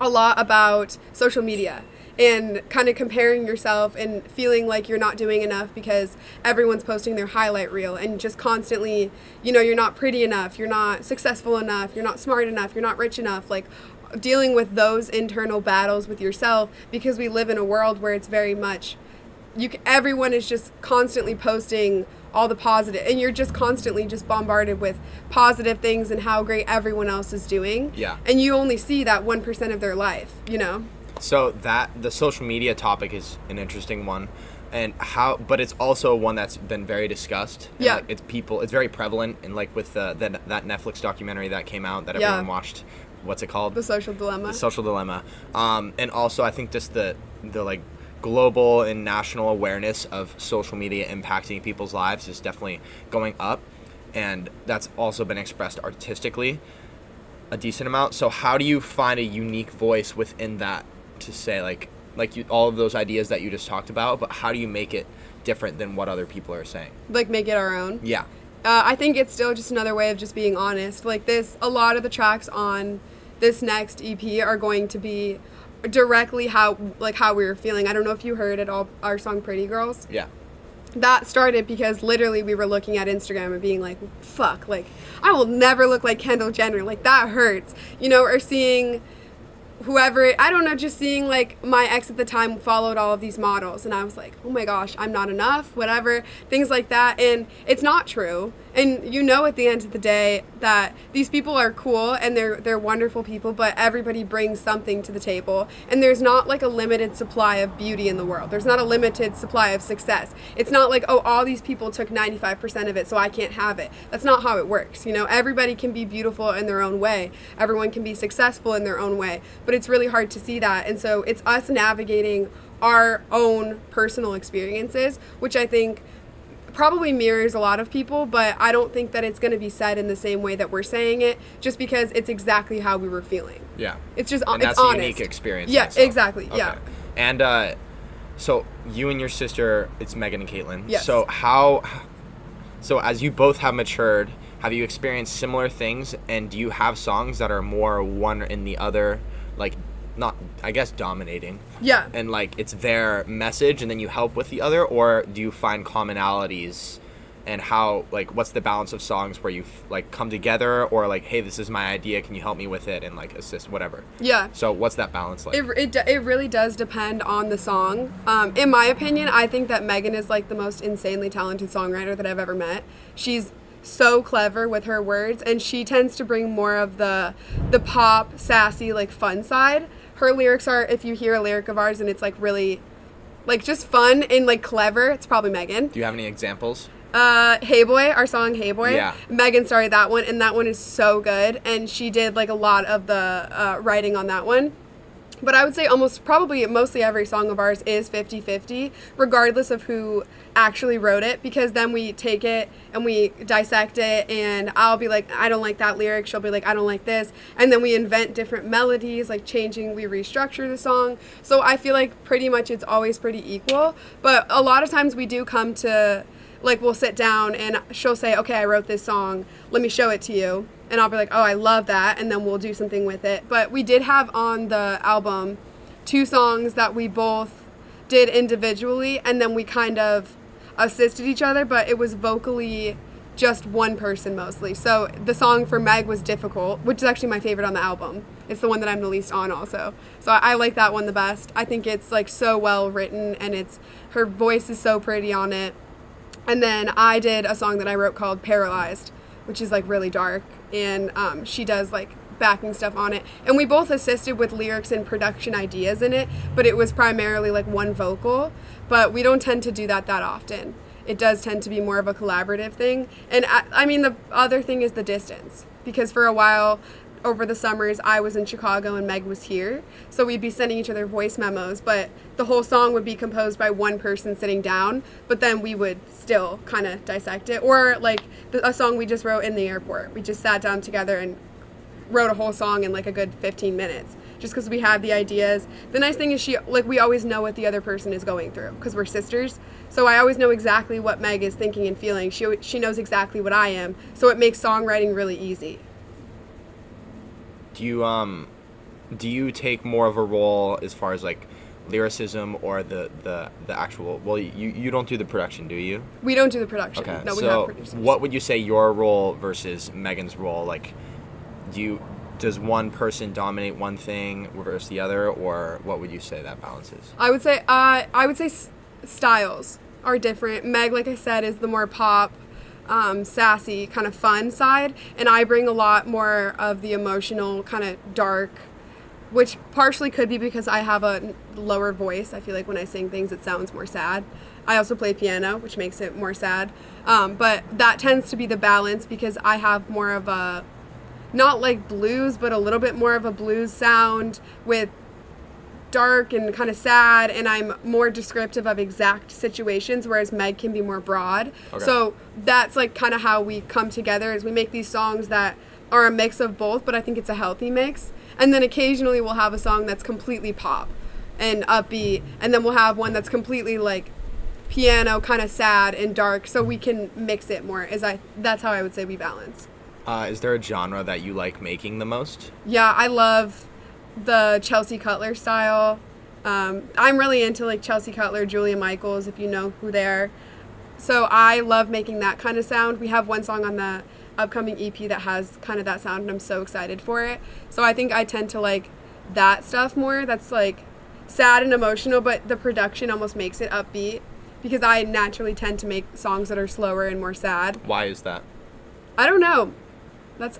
lot about social media and kind of comparing yourself and feeling like you're not doing enough because everyone's posting their highlight reel, and just constantly, you know, you're not pretty enough, you're not successful enough, you're not smart enough, you're not rich enough, like dealing with those internal battles with yourself, because we live in a world where it's very much everyone is just constantly posting all the positive, and you're just constantly just bombarded with positive things and how great everyone else is doing. Yeah. And you only see that 1% of their life, you know? So the social media topic is an interesting one, but it's also one that's been very discussed. And yeah. Like, it's very prevalent, and like with that Netflix documentary that came out that everyone watched. What's it called? The Social Dilemma. The Social Dilemma. And also I think just the like global and national awareness of social media impacting people's lives is definitely going up, and that's also been expressed artistically a decent amount. So how do you find a unique voice within that to say like all of those ideas that you just talked about, but how do you make it different than what other people are saying? Like make it our own? Yeah. I think it's still just another way of just being honest. Like a lot of the tracks on this next EP are going to be directly how we were feeling. I don't know if you heard at all our song Pretty Girls. Yeah. That started because literally we were looking at Instagram and being like, fuck, like I will never look like Kendall Jenner, like that hurts, you know, or seeing whoever, I don't know, just seeing like my ex at the time followed all of these models, and I was like, oh my gosh, I'm not enough, whatever, things like that. And it's not true. And you know, at the end of the day that these people are cool and they're wonderful people, but everybody brings something to the table, and there's not like a limited supply of beauty in the world. There's not a limited supply of success. It's not like, oh, all these people took 95% of it, so I can't have it. That's not how it works. You know, everybody can be beautiful in their own way. Everyone can be successful in their own way, but it's really hard to see that. And so it's us navigating our own personal experiences, which I think probably mirrors a lot of people, but I don't think that it's going to be said in the same way that we're saying it, just because it's exactly how we were feeling. Yeah. It's just, and it's that's honest. a unique experience. Yeah, also. exactly. Okay. Yeah. And so you and your sister, it's Megan and Caitlin. Yes. So as you both have matured, have you experienced similar things, and do you have songs that are more one in the other, like not, I guess, dominating? Yeah. And like it's their message and then you help with the other, or do you find commonalities, and how, like, what's the balance of songs where you like come together, or like, hey, this is my idea, can you help me with it, and like assist, whatever? Yeah. So what's that balance like? It really does depend on the song. In my opinion, I think that Megan is like the most insanely talented songwriter that I've ever met. She's so clever with her words, and she tends to bring more of the pop, sassy, like fun side. Her lyrics are, if you hear a lyric of ours and it's like really like just fun and like clever, it's probably Megan. Do you have any examples? Hey Boy, our song Hey Boy. Yeah. Megan started that one, and that one is so good, and she did like a lot of the writing on that one. But I would say mostly every song of ours is 50-50, regardless of who actually wrote it, because then we take it and we dissect it, and I'll be like, I don't like that lyric, she'll be like, I don't like this, and then we invent different melodies, like we restructure the song. So I feel like pretty much it's always pretty equal, but a lot of times we do come to, like, we'll sit down and she'll say, okay, I wrote this song, let me show it to you. And I'll be like, oh, I love that, and then we'll do something with it. But we did have on the album 2 songs that we both did individually, and then we kind of assisted each other, but it was vocally just one person mostly. So the song for Meg was Difficult, which is actually my favorite on the album. It's the one that I'm the least on also. So I like that one the best. I think it's like so well written, and her voice is so pretty on it. And then I did a song that I wrote called Paralyzed, which is like really dark, and she does like backing stuff on it. And we both assisted with lyrics and production ideas in it, but it was primarily like one vocal. But we don't tend to do that often. It does tend to be more of a collaborative thing. And I mean, the other thing is the distance, because for a while over the summers I was in Chicago and Meg was here, so we'd be sending each other voice memos, but the whole song would be composed by one person sitting down, but then we would still kind of dissect it. Or like a song we just wrote in the airport, we just sat down together and wrote a whole song in like a good 15 minutes, just because we had the ideas. The nice thing is we always know what the other person is going through, because we're sisters, so I always know exactly what Meg is thinking and feeling. She knows exactly what I am, so it makes songwriting really easy. Do you take more of a role as far as like lyricism or the actual, well, you don't do the production, do you? We don't do the production. Okay. No, we so have producers. what would you say your role versus Megan's role? Like, does one person dominate one thing versus the other, or what would you say that balance is? I would say styles are different. Meg, like I said, is the more pop, sassy, kind of fun side, and I bring a lot more of the emotional, kind of dark, which partially could be because I have a lower voice. I feel like when I sing things, it sounds more sad. I also play piano, which makes it more sad, but that tends to be the balance, because I have more of a, not like blues, but a little bit more of a blues sound with dark and kind of sad, and I'm more descriptive of exact situations, whereas Meg can be more broad. Okay. So that's like kind of how we come together, is we make these songs that are a mix of both, but I think it's a healthy mix. And then occasionally we'll have a song that's completely pop and upbeat, and then we'll have one that's completely like piano, kind of sad and dark, so we can mix it more. That's how I would say we balance. Is there a genre that you like making the most? Yeah, I love the Chelsea Cutler style. I'm really into like Chelsea Cutler, Julia Michaels, if you know who they are. So I love making that kind of sound. We have one song on the upcoming EP that has kind of that sound, and I'm so excited for it. So I think I tend to like that stuff more. That's like sad and emotional, but the production almost makes it upbeat, because I naturally tend to make songs that are slower and more sad. Why is that? I don't know.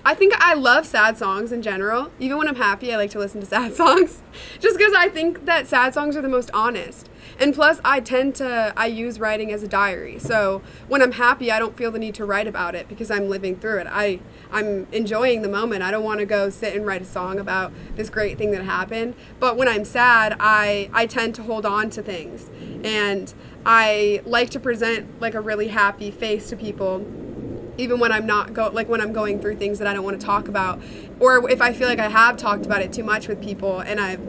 I think I love sad songs in general. Even when I'm happy, I like to listen to sad songs. Just because I think that sad songs are the most honest. And plus, I use writing as a diary. So when I'm happy, I don't feel the need to write about it, because I'm living through it. I'm enjoying the moment. I don't want to go sit and write a song about this great thing that happened. But when I'm sad, I tend to hold on to things. And I like to present like a really happy face to people, even when I'm not when I'm going through things that I don't want to talk about, or if I feel like I have talked about it too much with people and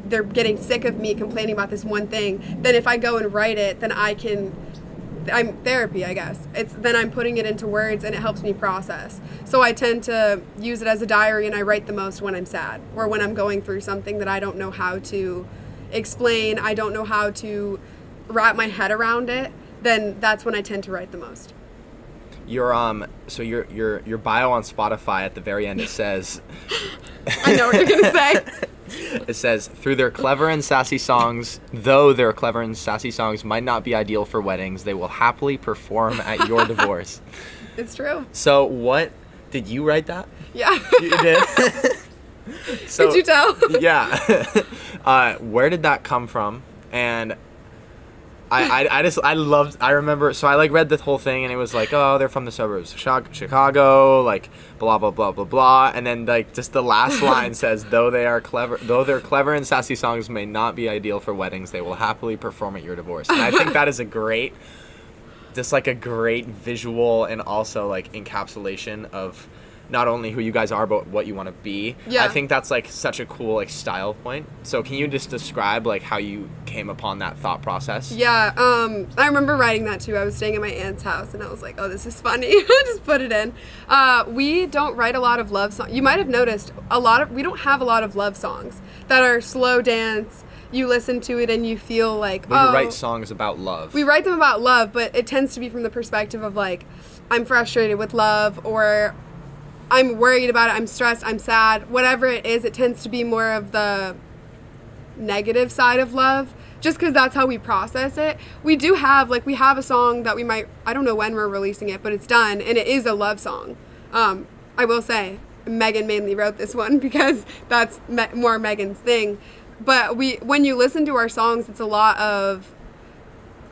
they're getting sick of me complaining about this one thing, then if I go and write it, then I'm therapy, I guess. Then I'm putting it into words, and it helps me process. So I tend to use it as a diary, and I write the most when I'm sad, or when I'm going through something that I don't know how to explain, I don't know how to wrap my head around it, then that's when I tend to write the most. Your your bio on Spotify at the very end, it says I know what you're gonna say. It says, through their clever and sassy songs, though their clever and sassy songs might not be ideal for weddings, they will happily perform at your divorce. It's true. So what, did you write that? Yeah. You did? So, could you tell? Yeah. Where did that come from? And I remember, so I like read the whole thing, and it was like, oh, they're from the suburbs of Chicago, like blah blah blah blah blah, and then like just the last line says, though their clever and sassy songs may not be ideal for weddings, they will happily perform at your divorce. And I think that is a great visual, and also like encapsulation of not only who you guys are, but what you want to be. Yeah. I think that's like such a cool like style point. So can you just describe like how you came upon that thought process? Yeah, I remember writing that too. I was staying at my aunt's house, and I was like, oh, this is funny. Just put it in. We don't write a lot of love songs. You might have noticed we don't have a lot of love songs that are slow dance. You listen to it and you feel like, We write songs about love. We write them about love, but it tends to be from the perspective of like, I'm frustrated with love, or I'm worried about it, I'm stressed, I'm sad, whatever it is, it tends to be more of the negative side of love, just because that's how we process it. We have a song that I don't know when we're releasing it, but it's done, and it is a love song. I will say, Megan mainly wrote this one because that's more Megan's thing. But when you listen to our songs, it's a lot of,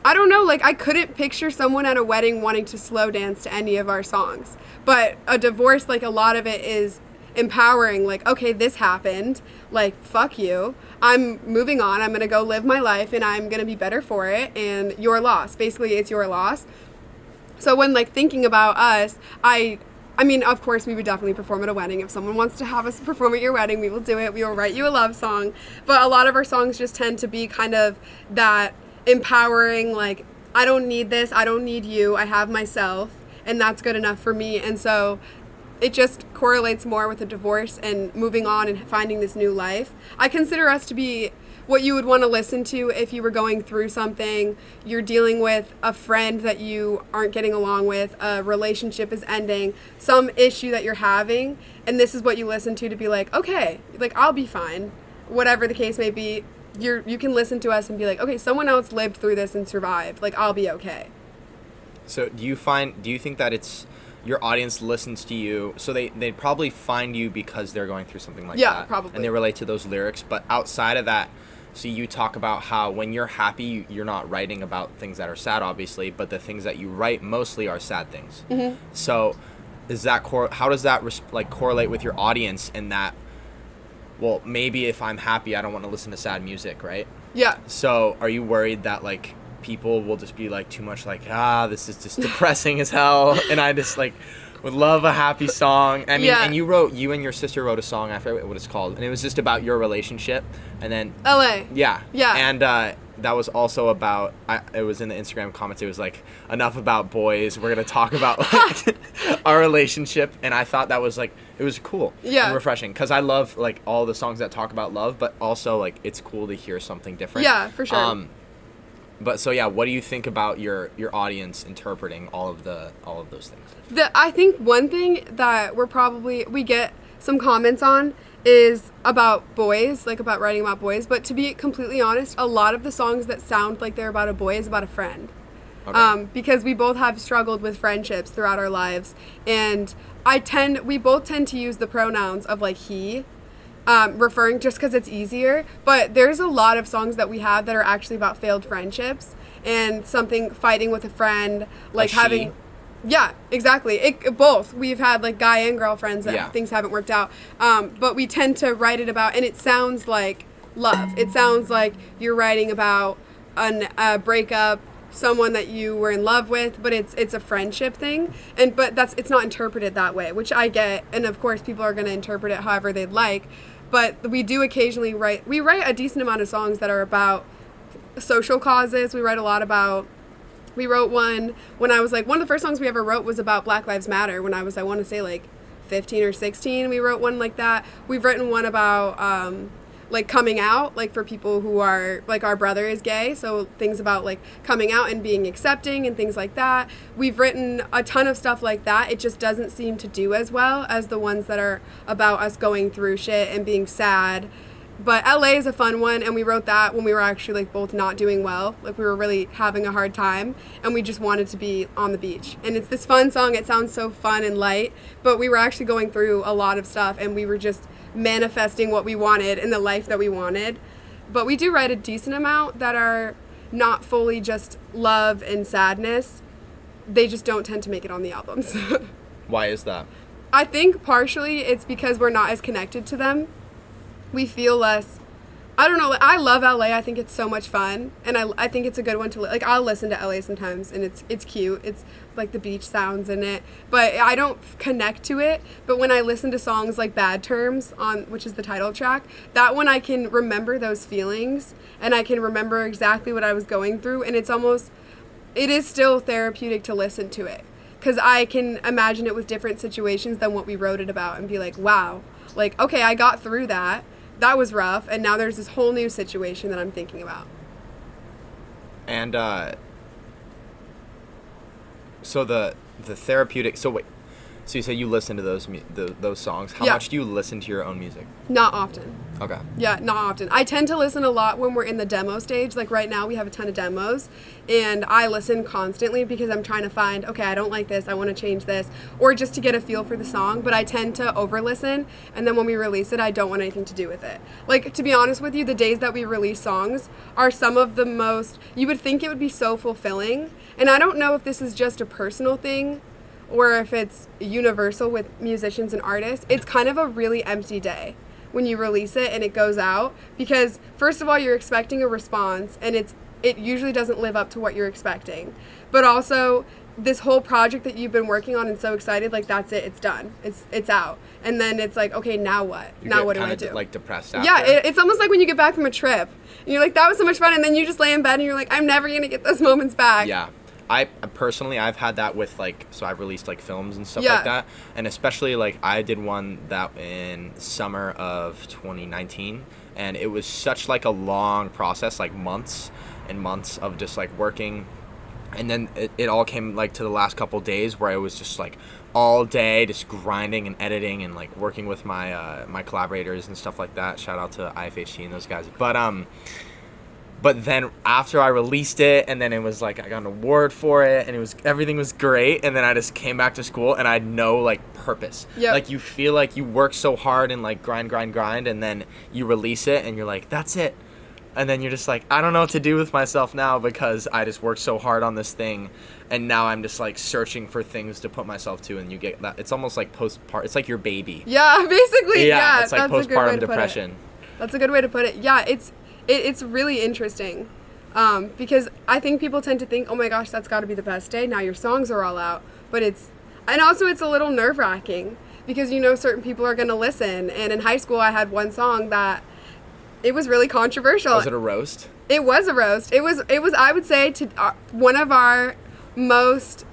I don't know, like I couldn't picture someone at a wedding wanting to slow dance to any of our songs. But a divorce, like a lot of it is empowering, like, okay, this happened, like, fuck you, I'm moving on, I'm gonna go live my life and I'm gonna be better for it, and your loss, basically it's your loss. So when like thinking about us, I mean, of course we would definitely perform at a wedding. If someone wants to have us perform at your wedding, we will do it. We will write you a love song. But a lot of our songs just tend to be kind of that empowering, like, I don't need this, I don't need you, I have myself, and that's good enough for me. And so it just correlates more with a divorce and moving on and finding this new life. I consider us to be what you would want to listen to if you were going through something, you're dealing with a friend that you aren't getting along with, a relationship is ending, some issue that you're having, and this is what you listen to be like, okay, like, I'll be fine. Whatever the case may be, you can listen to us and be like, okay, someone else lived through this and survived, like, I'll be okay. So do you think that it's your audience listens to you, so they'd probably find you because they're going through something like that? Yeah, probably. And they relate to those lyrics, but outside of that, so you talk about how when you're happy, you're not writing about things that are sad, obviously, but the things that you write mostly are sad things. Mm-hmm. So is that how does that correlate with your audience in that, well, maybe if I'm happy, I don't want to listen to sad music, right? Yeah. So are you worried that, like, people will just be, like, too much like, this is just depressing as hell, and I just, like, would love a happy song. I mean, yeah. And you and your sister wrote a song, I forget what it's called, and it was just about your relationship, and then LA. Yeah. And that was also about, it was in the Instagram comments, it was like, enough about boys, we're gonna talk about, like, our relationship, and I thought that was, like, it was cool. Yeah. And refreshing, because I love, like, all the songs that talk about love, but also, like, it's cool to hear something different. Yeah, for sure. But so yeah, what do you think about your audience interpreting all of those things? I think one thing that we get some comments on is about boys, like about writing about boys. But to be completely honest, a lot of the songs that sound like they're about a boy is about a friend. Okay. Because we both have struggled with friendships throughout our lives, and we both tend to use the pronouns of like he. Referring just because it's easier, but there's a lot of songs that we have that are actually about failed friendships and fighting with a friend, like having, yeah, exactly. Both. We've had like guy and girl friends that things haven't worked out, but we tend to write it about, and it sounds like love. It sounds like you're writing about a breakup, someone that you were in love with, but it's a friendship thing, but it's not interpreted that way, which I get, and of course people are going to interpret it however they'd like. But we do occasionally write a decent amount of songs that are about social causes. We wrote one when I was like, one of the first songs we ever wrote was about Black Lives Matter when I was, I want to say like 15 or 16. We wrote one like that. We've written one about like coming out, like for people who are, like our brother is gay, so things about like coming out and being accepting and things like that. We've written a ton of stuff like that. It just doesn't seem to do as well as the ones that are about us going through shit and being sad. But LA is a fun one, and we wrote that when we were actually like both not doing well, like we were really having a hard time, and we just wanted to be on the beach. And it's this fun song. It sounds so fun and light, but we were actually going through a lot of stuff, and we were just manifesting what we wanted in the life that we wanted. But we do write a decent amount that are not fully just love and sadness. They just don't tend to make it on the albums. Why is that? I think partially it's because we're not as connected to them. We feel less, I don't know, I love LA. I think it's so much fun, and I think it's a good one to like. I'll listen to LA sometimes, and it's cute. It's like the beach sounds in it, but I don't connect to it. But when I listen to songs like Bad Terms, which is the title track, that one I can remember those feelings, and I can remember exactly what I was going through, and it is still therapeutic to listen to it, because I can imagine it with different situations than what we wrote it about, and be like, wow, like, okay, I got through that. That was rough, and now there's this whole new situation that I'm thinking about. And so the therapeutic, so wait, So you say you listen to those songs. How Yeah. much do you listen to your own music? Not often. Okay. Yeah, not often. I tend to listen a lot when we're in the demo stage. Like right now, we have a ton of demos, and I listen constantly because I'm trying to find, okay, I don't like this, I want to change this, or just to get a feel for the song. But I tend to over listen, and then when we release it, I don't want anything to do with it. Like, to be honest with you, the days that we release songs are some of the most, you would think it would be so fulfilling. And I don't know if this is just a personal thing or if it's universal with musicians and artists. It's kind of a really empty day when you release it and it goes out, because first of all, you're expecting a response, and it usually doesn't live up to what you're expecting. But also, this whole project that you've been working on and so excited, like, that's it, it's done, it's out, and then it's like, okay, now what? Now what do I do? Like depressed after. Yeah, it's almost like when you get back from a trip and you're like, that was so much fun, and then you just lay in bed and you're like, I'm never gonna get those moments back. Yeah. I personally, I've had that with, like, so I've released, like, films and stuff Yeah. like that. And especially, like, I did one that in summer of 2019. And it was such, like, a long process, like, months and months of just, like, working. And then it all came, like, to the last couple days where I was just, like, all day just grinding and editing and, like, working with my my collaborators and stuff like that. Shout out to IFHT and those guys. But then after I released it, and then it was like I got an award for it, and everything was great, and then I just came back to school and I had no, like, purpose. Yep. Like, you feel like you work so hard and, like, grind, and then you release it and you're like, that's it. And then you're just like, I don't know what to do with myself now because I just worked so hard on this thing, and now I'm just, like, searching for things to put myself to, and you get that. It's almost like postpartum. It's like your baby. Yeah, basically. Yeah, it's like that's a good way postpartum to put it. depression. That's a good way to put it. Yeah, it's really interesting, because I think people tend to think, oh my gosh, that's got to be the best day. Now your songs are all out, but and also it's a little nerve-wracking because you know certain people are gonna listen. And in high school, I had one song that it was really controversial. Was it a roast? It was a roast. It was. I would say to one of our most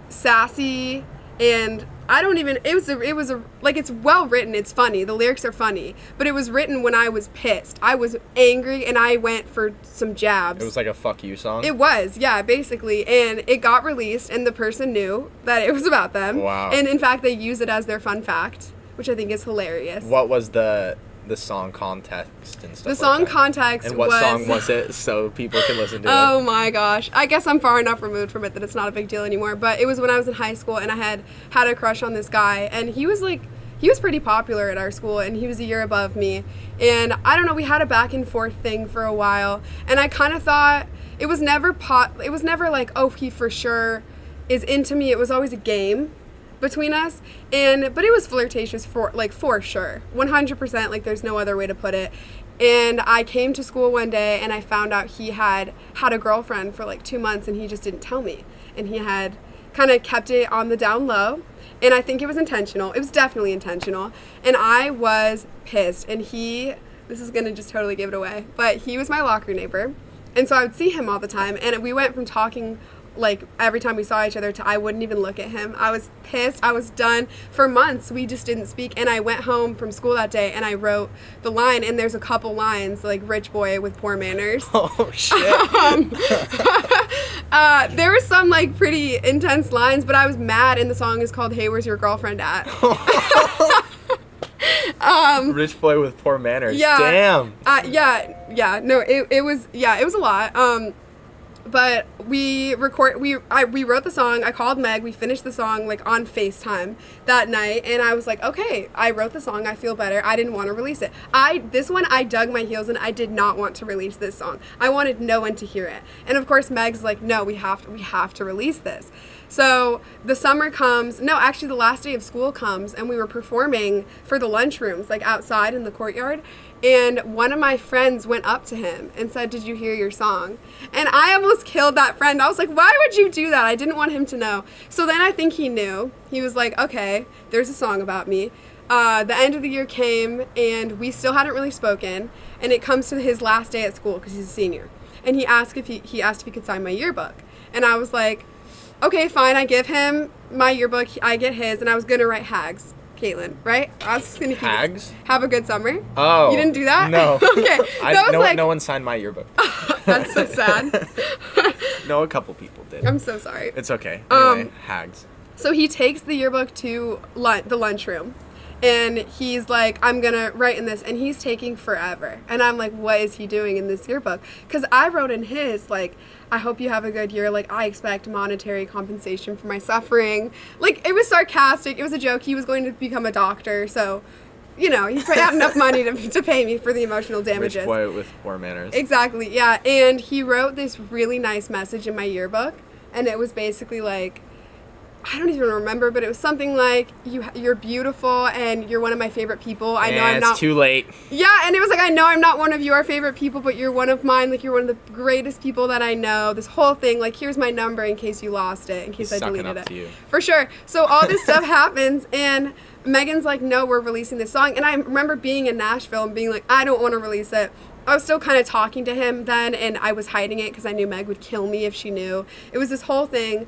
sassy, and I don't even. It was a like, it's well written. It's funny. The lyrics are funny, but it was written when I was pissed. I was angry, and I went for some jabs. It was like a fuck you song? It was, yeah, basically. And it got released, and the person knew that it was about them. Wow. And in fact, they use it as their fun fact, which I think is hilarious. What was the song context and stuff The like song that? context And what was... song was it so people can listen to Oh it? my gosh. I guess I'm far enough removed from it that it's not a big deal anymore. But it was when I was in high school, and I had a crush on this guy, and he was pretty popular at our school, and he was a year above me. And I don't know, we had a back and forth thing for a while, and I kind of thought it was never like, oh, he for sure is into me. It was always a game between us, but it was flirtatious for sure, 100%. Like, there's no other way to put it. And I came to school one day and I found out he had a girlfriend for like 2 months, and he just didn't tell me, and he had kind of kept it on the down low. And I think it was intentional. It was definitely intentional. And I was pissed. And this is gonna just totally give it away, but he was my locker neighbor, and so I would see him all the time, and we went from talking like every time we saw each other to I wouldn't even look at him. I was pissed. I was done. For months we just didn't speak, and I went home from school that day and I wrote the line, and there's a couple lines like rich boy with poor manners. Oh shit. There were some like pretty intense lines, but I was mad, and the song is called Hey, Where's Your Girlfriend At? Rich boy with poor manners. Yeah. Damn. No, it was a lot. But we wrote the song. I called Meg. We finished the song like on FaceTime that night, and I was like, okay, I wrote the song. I feel better. I didn't want to release it. This one I dug my heels in. I did not want to release this song. I wanted no one to hear it. And of course Meg's like, no, we have to release this. So the summer comes. No, actually the last day of school comes, and we were performing for the lunchrooms, like outside in the courtyard. And one of my friends went up to him and said, "Did you hear your song?" And I almost killed that friend. I was like, why would you do that? I didn't want him to know. So then I think he knew. He was like, okay, there's a song about me. The end of the year came, and we still hadn't really spoken. And it comes to his last day at school because he's a senior. And he asked if he could sign my yearbook. And I was like, okay, fine. I give him my yearbook. I get his. And I was going to write Hags. Caitlin, right? I was just gonna keep Hags? Have a good summer. Oh. You didn't do that? No. Okay. No one signed my yearbook. That's so sad. No, a couple people did. I'm so sorry. It's okay. Anyway, Hags. So he takes the yearbook to the lunchroom. And he's like, I'm going to write in this. And he's taking forever. And I'm like, what is he doing in this yearbook? Because I wrote in his, like, I hope you have a good year. Like, I expect monetary compensation for my suffering. Like, it was sarcastic. It was a joke. He was going to become a doctor. So, you know, he had enough money to pay me for the emotional damages. Rich boy with poor manners. Exactly, yeah. And he wrote this really nice message in my yearbook. And it was basically like, I don't even remember, but it was something like, you're beautiful and you're one of my favorite people. I know I'm not. It's too late. Yeah, and it was like, I know I'm not one of your favorite people, but you're one of mine. Like, you're one of the greatest people that I know. This whole thing, like, here's my number in case you lost it, in case I deleted it. To you. For sure. So all this stuff happens, and Megan's like, no, we're releasing this song. And I remember being in Nashville and being like, I don't want to release it. I was still kind of talking to him then, and I was hiding it because I knew Meg would kill me if she knew. It was this whole thing.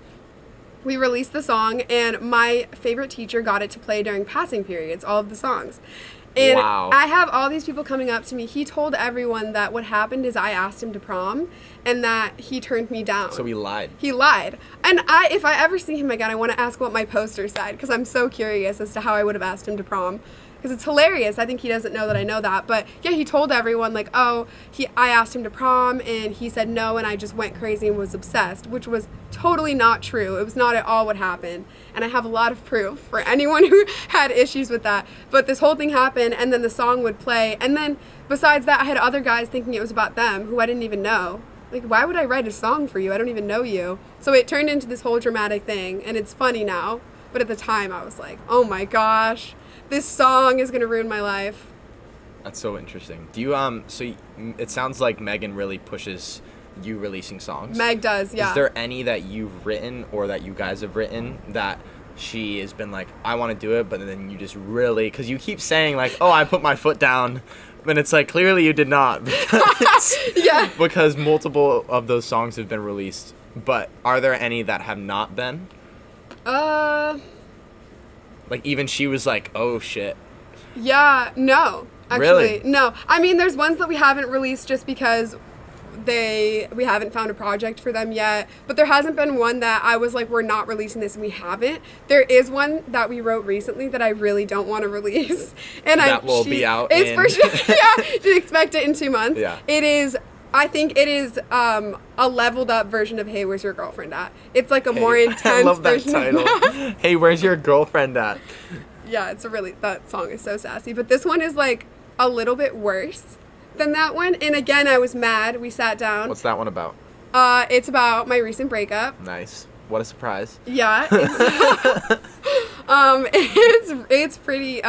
We released the song, and my favorite teacher got it to play during passing periods, all of the songs. And wow. I have all these people coming up to me. He told everyone that what happened is I asked him to prom, and that he turned me down. So he lied. He lied. And if I ever see him again, I want to ask what my poster said, because I'm so curious as to how I would have asked him to prom. Because it's hilarious. I think he doesn't know that I know that. But yeah, he told everyone, like, oh, I asked him to prom, and he said no, and I just went crazy and was obsessed, which was totally not true. It was not at all what happened. And I have a lot of proof for anyone who had issues with that. But this whole thing happened, and then the song would play. And then besides that, I had other guys thinking it was about them who I didn't even know. Like, why would I write a song for you? I don't even know you. So it turned into this whole dramatic thing, and it's funny now. But at the time, I was like, oh my gosh. This song is gonna ruin my life. That's so interesting. Do you it sounds like Megan really pushes you releasing songs. Meg does, yeah. Is there any that you've written or that you guys have written that she has been like, I want to do it, but then you just really, because you keep saying like, oh, I put my foot down, and it's like, clearly you did not. Because, yeah. Because multiple of those songs have been released, but are there any that have not been? Like, even she was like, oh, shit. Yeah, no. Actually, really? No. I mean, there's ones that we haven't released just because we haven't found a project for them yet. But there hasn't been one that I was like, we're not releasing this, and we haven't. There is one that we wrote recently that I really don't want to release. And that will be out It's for sure. Yeah, expect it in 2 months. Yeah. It is... I think it is a leveled up version of Hey, Where's Your Girlfriend At? It's like a more intense I love that version title. of that. Hey, where's your girlfriend at? Yeah, that song is so sassy. But this one is like a little bit worse than that one. And again, I was mad. We sat down. What's that one about? It's about my recent breakup. Nice. What a surprise. Yeah. It's pretty,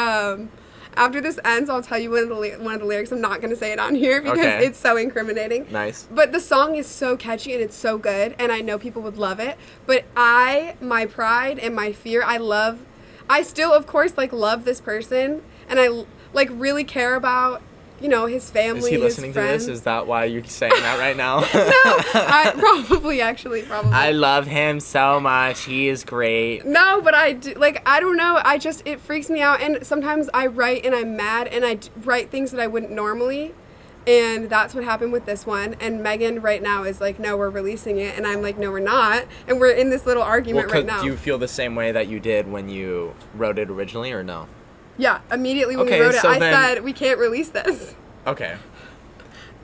after this ends, I'll tell you one of the lyrics. I'm not going to say it on here because Okay. it's so incriminating. Nice. But the song is so catchy and it's so good, and I know people would love it. But my pride and my fear, I still, of course, like, love this person, and I, like, really care about, you know, his family, Is he listening his to friends. this? Is that why you're saying that right now? Probably. I love him so much. He is great. No, but I don't know. It freaks me out. And sometimes I write and I'm mad and I write things that I wouldn't normally. And that's what happened with this one. And Megan right now is like, no, we're releasing it. And I'm like, no, we're not. And we're in this little argument right now. Do you feel the same way that you did when you wrote it originally, or no? Yeah, immediately when we Okay, wrote it, so I then- said, we can't release this. Okay.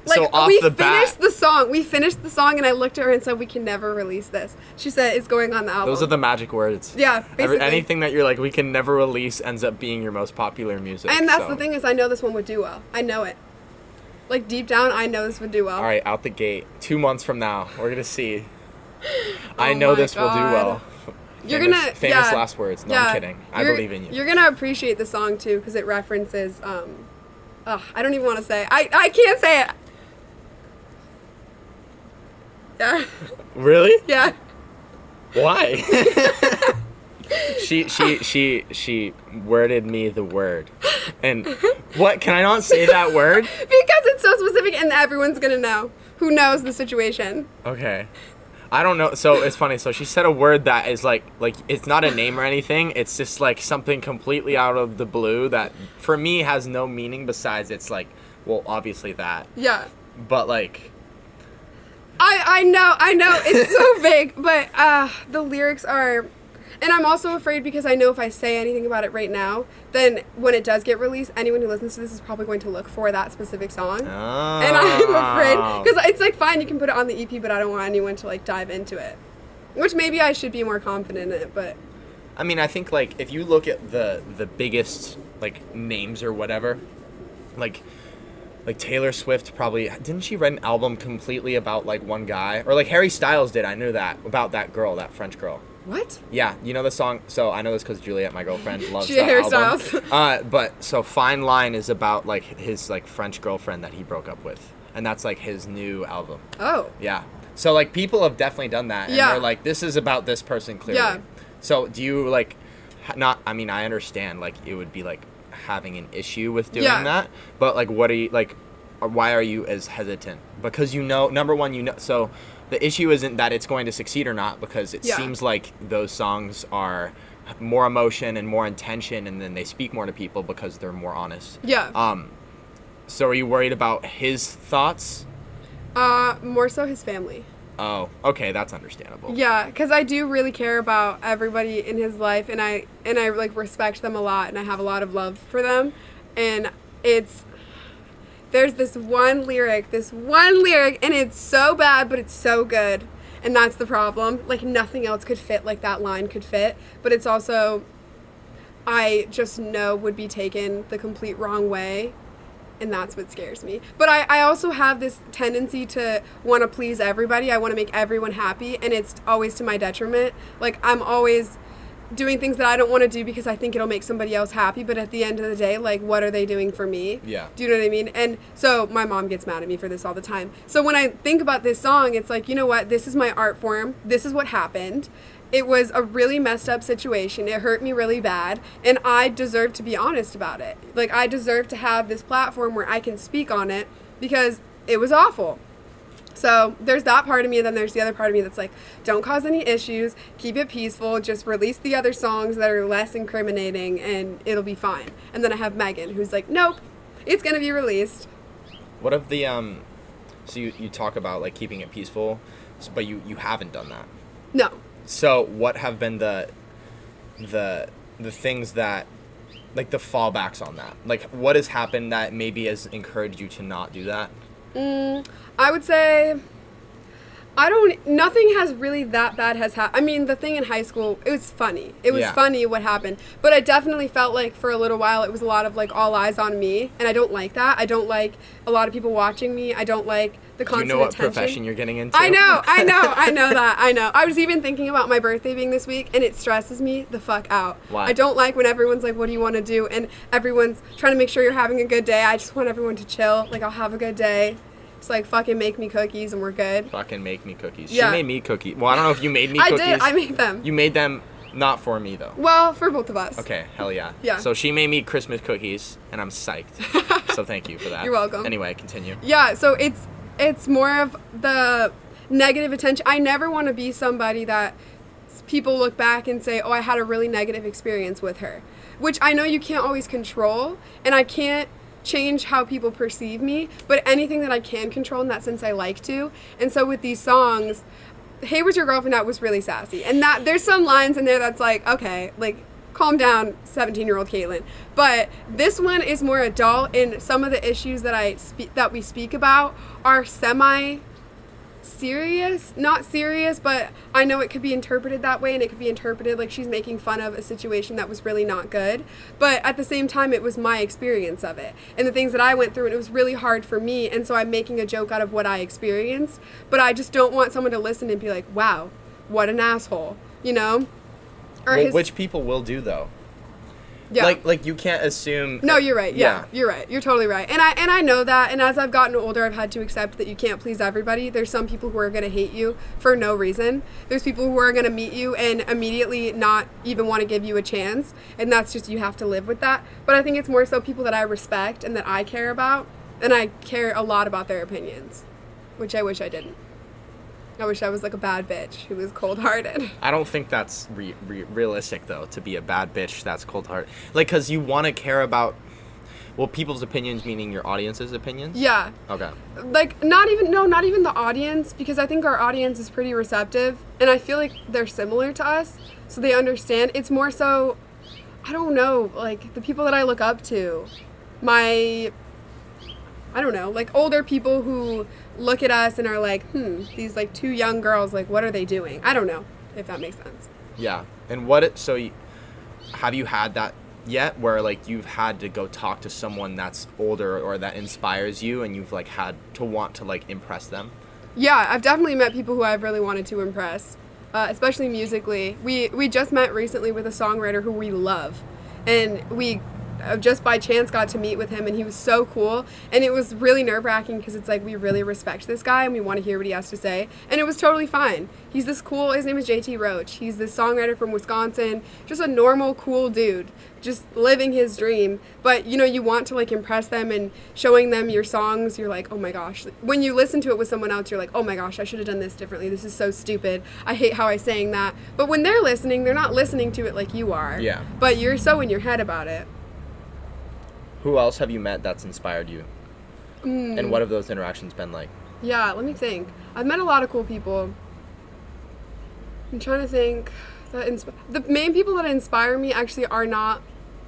Like, so off we the bat, finished the song. We finished the song, and I looked at her and said, we can never release this. She said, it's going on the album. those are the magic words. Yeah, basically. Anything that you're like, we can never release ends up being your most popular music. And that's so. the thing is, I know this one would do well. I know it. Like, deep down, I know this would do well. All right, out the gate. 2 months from now, we're going to see. I Oh know my this will do God. well. You're famous, gonna famous yeah, last words. No, yeah, I'm kidding. I you're- believe in you. You're gonna appreciate the song too because it references. I don't even want to say. I can't say it. Yeah. Really? Yeah. Why? she worded me the word. And what? Can I not say that word? Because it's so specific and everyone's gonna know who knows the situation. Okay. I don't know. So it's funny. So she said a word that is like it's not a name or anything. It's just like something completely out of the blue that for me has no meaning besides it's like, well, obviously that. Yeah. But like, I know it's so vague, but the lyrics are, And I'm also afraid because I know if I say anything about it right now, then when it does get released, anyone who listens to this is probably going to look for that specific song. Oh. And I'm afraid, because it's like, fine, you can put it on the EP, but I don't want anyone to like dive into it. Which maybe I should be more confident in it, but. I mean, I think like if you look at the biggest like names or whatever, like Taylor Swift probably didn't she write an album completely about like one guy, or like Harry Styles did, I knew that, about that girl, that French girl. What? Yeah, you know the song. So I know this because Juliet, my girlfriend, loves She that Harry album. Styles. But so Fine Line is about like his like French girlfriend that he broke up with, and that's like his new album. Oh. Yeah. So like people have definitely done that, and Yeah. they're like, this is about this person clearly. Yeah. So do you like, not? I mean, I understand like it would be like having an issue with doing Yeah. that, but like, what are you like? Why are you as hesitant? Because you know, number one, you know, so the issue isn't that it's going to succeed or not, because it Yeah. seems like those songs are more emotion and more intention, and then they speak more to people because they're more honest. Yeah. So are you worried about his thoughts? More so his family. Oh, okay, that's understandable. Yeah, because I do really care about everybody in his life, and I like respect them a lot, and I have a lot of love for them, and there's this one lyric, and it's so bad, but it's so good, and that's the problem. Like nothing else could fit like that line could fit, but it's also, I just know would be taken the complete wrong way. And that's what scares me. But I also have this tendency to want to please everybody. I want to make everyone happy, and it's always to my detriment. Like, I'm always doing things that I don't want to do because I think it'll make somebody else happy, but at the end of the day, like, what are they doing for me? Yeah. Do you know what I mean? And so my mom gets mad at me for this all the time. So when I think about this song, it's like, you know what? This is my art form. This is what happened. It was a really messed up situation. It hurt me really bad, and I deserve to be honest about it. Like, I deserve to have this platform where I can speak on it because it was awful. So there's that part of me, and then there's the other part of me that's like, don't cause any issues, keep it peaceful, just release the other songs that are less incriminating, and it'll be fine. And then I have Megan, who's like, nope, it's gonna be released. What if the so you talk about like keeping it peaceful, but you haven't done that. No. So what have been the things that, like the fallbacks on that? Like what has happened that maybe has encouraged you to not do that? I would say nothing has really that bad has happened. I mean, the thing in high school, it was funny. It was Yeah. funny what happened. But I definitely felt like for a little while it was a lot of like all eyes on me. And I don't like that. I don't like a lot of people watching me. I don't like the Do you constant know what attention. profession you're getting into? I know that. I know. I was even thinking about my birthday being this week, and it stresses me the fuck out. Why? I don't like when everyone's like, what do you want to do? And everyone's trying to make sure you're having a good day. I just want everyone to chill. Like, I'll have a good day. Just like fucking make me cookies and we're good. Fucking make me cookies. Yeah. She made me cookies. Well, I don't know if you made me I cookies. did. I made them. You made them not for me though. Well, for both of us. Okay, hell yeah. Yeah. So she made me Christmas cookies, and I'm psyched. So thank you for that. You're welcome. Anyway, continue. Yeah, so it's more of the negative attention. I never want to be somebody that people look back and say, oh, I had a really negative experience with her. Which I know you can't always control, and I can't change how people perceive me, but anything that I can control in that sense I like to. And so with these songs, Hey Where's Your Girlfriend, that was really sassy. And that there's some lines in there that's like, okay, like calm down, 17-year-old Caitlin. But this one is more adult, and some of the issues that we speak about are semi-serious. Not serious, but I know it could be interpreted that way, and it could be interpreted like she's making fun of a situation that was really not good. But at the same time, it was my experience of it and the things that I went through, and it was really hard for me, and so I'm making a joke out of what I experienced. But I just don't want someone to listen and be like, wow, what an asshole, you know? Or Well, which people will do though. yeah. Like you can't assume. No, you're right. Yeah, you're right. You're totally right. And I know that. And as I've gotten older, I've had to accept that you can't please everybody. There's some people who are going to hate you for no reason. There's people who are going to meet you and immediately not even want to give you a chance. And that's just, you have to live with that. But I think it's more so people that I respect and that I care about. And I care a lot about their opinions, which I wish I didn't. I wish I was like a bad bitch who was cold-hearted. I don't think that's realistic though, to be a bad bitch that's cold-hearted. Like, cause you want to care about, well, people's opinions, meaning your audience's opinions. Yeah. Okay. Like, not even the audience, because I think our audience is pretty receptive, and I feel like they're similar to us. so they understand. It's more so, I don't know, like the people that I look up to, I don't know, like older people who look at us and are like, these like two young girls, like what are they doing? I don't know if that makes sense. Yeah. And have you had that yet where like you've had to go talk to someone that's older or that inspires you and you've like had to want to like impress them? Yeah, I've definitely met people who I've really wanted to impress, especially musically. We just met recently with a songwriter who we love, and we just by chance got to meet with him, and he was so cool, and it was really nerve-wracking because it's like we really respect this guy and we want to hear what he has to say, and it was totally fine. He's this cool, his name is JT Roach. He's this songwriter from Wisconsin, just a normal cool dude, just living his dream. But you know, you want to like impress them, and showing them your songs, you're like, oh my gosh. When you listen to it with someone else, you're like, oh my gosh, I should have done this differently. This is so stupid. I hate how I sang that. But when they're listening, they're not listening to it like you are. Yeah. But you're so in your head about it. Who else have you met that's inspired you? And what have those interactions been like? Yeah, let me think. I've met a lot of cool people. I'm trying to think. The main people that inspire me actually are not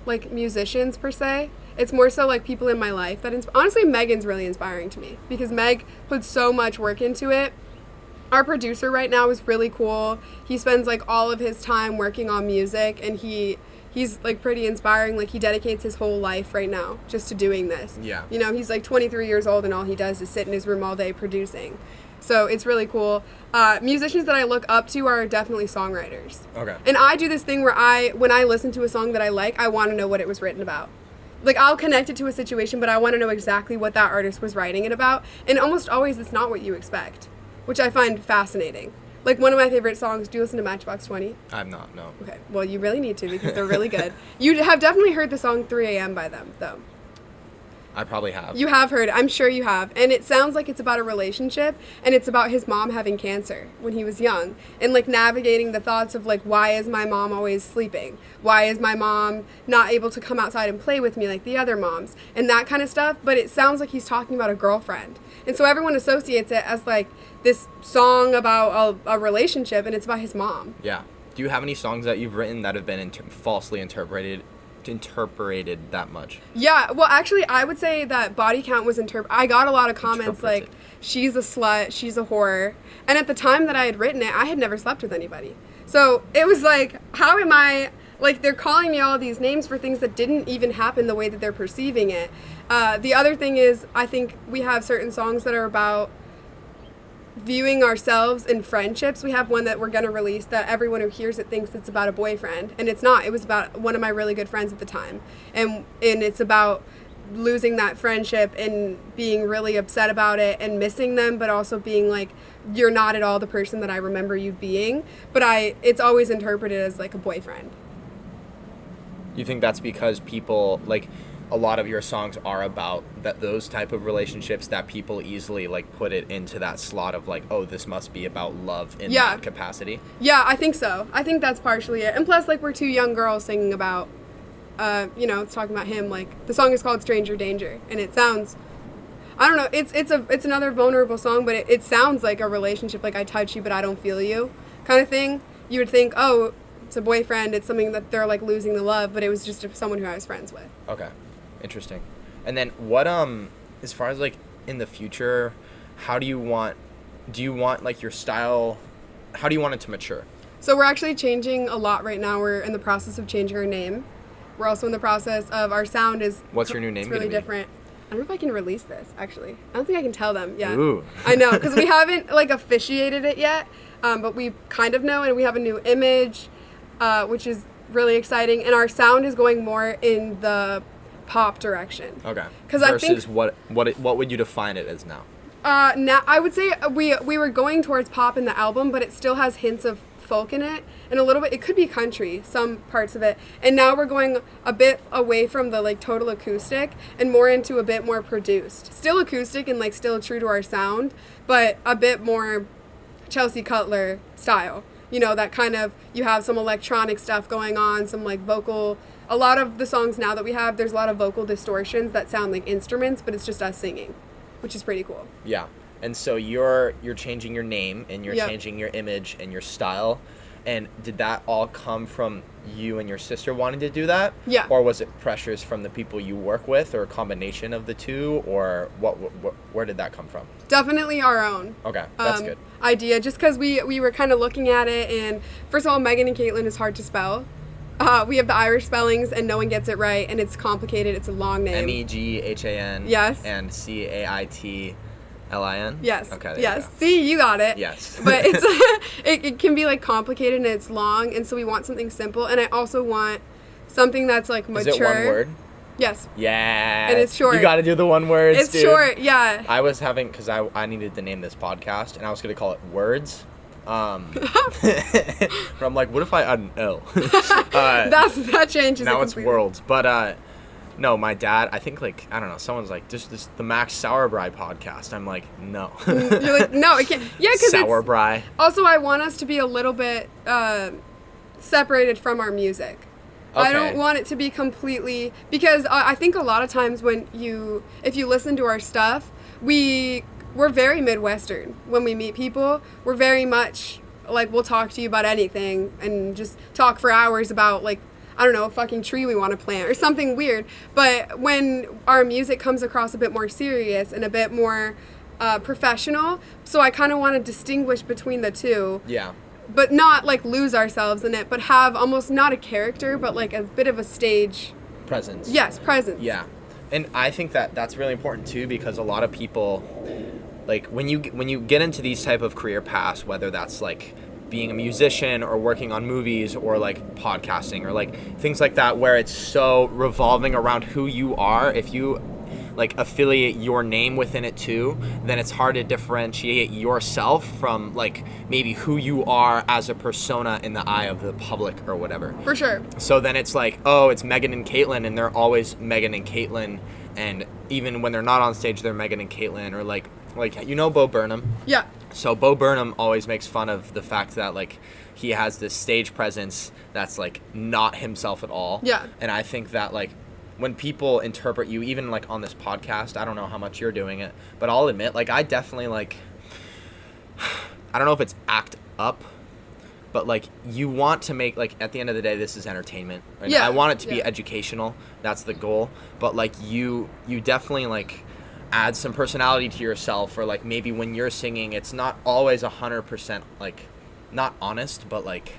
like musicians per se. It's more so like people in my life that honestly, Megan's really inspiring to me because Meg puts so much work into it. Our producer right now is really cool. He spends like all of his time working on music, and he's like pretty inspiring. Like he dedicates his whole life right now just to doing this. Yeah. You know, he's like 23 years old and all he does is sit in his room all day producing. So it's really cool. Musicians that I look up to are definitely songwriters. Okay. And I do this thing where when I listen to a song that I like, I want to know what it was written about. Like I'll connect it to a situation, but I want to know exactly what that artist was writing it about. And almost always it's not what you expect, which I find fascinating. Like one of my favorite songs, do you listen to Matchbox 20? I'm not, no. Okay, well you really need to because they're really good. You have definitely heard the song 3 a.m. by them though. I probably have. You have heard it, I'm sure you have. And it sounds like it's about a relationship, and it's about his mom having cancer when he was young, and like navigating the thoughts of like, why is my mom always sleeping? Why is my mom not able to come outside and play with me like the other moms? And that kind of stuff, but it sounds like he's talking about a girlfriend. And so everyone associates it as like this song about a relationship, and it's about his mom. Yeah. Do you have any songs that you've written that have been falsely interpreted that much? Yeah, well actually I would say that Body Count was I got a lot of comments like, she's a slut, she's a whore, and at the time that I had written it, I had never slept with anybody. So it was like, how am I, like they're calling me all these names for things that didn't even happen the way that they're perceiving it. The other thing is, I think we have certain songs that are about viewing ourselves in friendships. We have one that we're going to release that everyone who hears it thinks it's about a boyfriend, and it's not. It was about one of my really good friends at the time, and it's about losing that friendship and being really upset about it and missing them, but also being like, you're not at all the person that I remember you being, but it's always interpreted as like a boyfriend. You think that's because people, like, a lot of your songs are about those type of relationships that people easily like put it into that slot of like, oh, this must be about love in that capacity? Yeah, I think so. I think that's partially it. And plus, like, we're two young girls singing about, it's talking about him. Like, the song is called Stranger Danger, and it sounds, I don't know, it's another vulnerable song, but it sounds like a relationship, like I touch you but I don't feel you kind of thing. You would think, oh, it's a boyfriend, it's something that they're like losing the love, but it was just someone who I was friends with. Okay. Interesting. And then what, as far as like in the future, do you want like your style, how do you want it to mature? So we're actually changing a lot right now. We're in the process of changing our name. We're also in the process of our sound is. What's your new name? It's really different. I don't know if I can release this actually. I don't think I can tell them yet. Ooh. I know, because we haven't like officiated it yet, but we kind of know, and we have a new image, which is really exciting, and our sound is going more in the pop direction. Okay. Because I think what would you define it as now? Now I would say we were going towards pop in the album, but it still has hints of folk in it, and a little bit, it could be country, some parts of it. And now we're going a bit away from the like total acoustic and more into a bit more produced. Still acoustic and like still true to our sound, but a bit more Chelsea Cutler style. You know, that kind of, you have some electronic stuff going on, some like vocal. A lot of the songs now that we have, there's a lot of vocal distortions that sound like instruments, but it's just us singing, which is pretty cool. Yeah. And so you're changing your name and you're changing your image and your style. And did that all come from you and your sister wanting to do that? Yeah. Or was it pressures from the people you work with, or a combination of the two, or where did that come from? Definitely our own. Okay, that's good. Idea, just because we were kind of looking at it, and first of all, Megan and Caitlin is hard to spell. We have the Irish spellings, and no one gets it right, and it's complicated. It's a long name. Meghan. Yes. And Caitlin. Yes. Okay. Yes. See, you got it. Yes. But it's it can be like complicated and it's long, and so we want something simple, and I also want something that's like mature. Is it one word? Yes. Yeah. And it's short. You got to do the one words. It's dude. short. Yeah. I was having, because I needed to name this podcast, and I was going to call it Words. But I'm like, what if I add an L? That changes. Now it it's completely. Worlds. But no, my dad, I think, like, I don't know, someone's like, just this the Max Sauerbrei podcast. I'm like, no. You're like, no, it can't. Yeah, because Sauerbrei. also I want us to be a little bit separated from our music. I don't Okay. want it to be completely, because I think a lot of times if you listen to our stuff, we're very Midwestern. When we meet people, we're very much like, we'll talk to you about anything and just talk for hours about, like, I don't know, a fucking tree we want to plant or something weird. But when our music comes across a bit more serious and a bit more professional, so I kind of want to distinguish between the two. Yeah. But not like lose ourselves in it, but have almost not a character, but like a bit of a stage. Presence. Yes, presence. Yeah. And I think that that's really important too, because a lot of people, like, when you get into these type of career paths, whether that's like being a musician or working on movies or like podcasting or like things like that, where it's so revolving around who you are, if you like affiliate your name within it too, then it's hard to differentiate yourself from like maybe who you are as a persona in the eye of the public or whatever. For sure. So then it's like, oh, it's Megan and Caitlin, and they're always Megan and Caitlin, and even when they're not on stage, they're Megan and Caitlin, or like you know Bo Burnham? Yeah. So Bo Burnham always makes fun of the fact that like he has this stage presence that's like not himself at all. Yeah. And I think that like when people interpret you, even like on this podcast, I don't know how much you're doing it, but I'll admit, like, I definitely like, I don't know if it's act up, but like you want to make, like, at the end of the day, this is entertainment. And Yeah, I want it to be yeah. educational. That's the goal. But like you definitely like add some personality to yourself, or like maybe when you're singing, it's not always 100% like not honest, but like,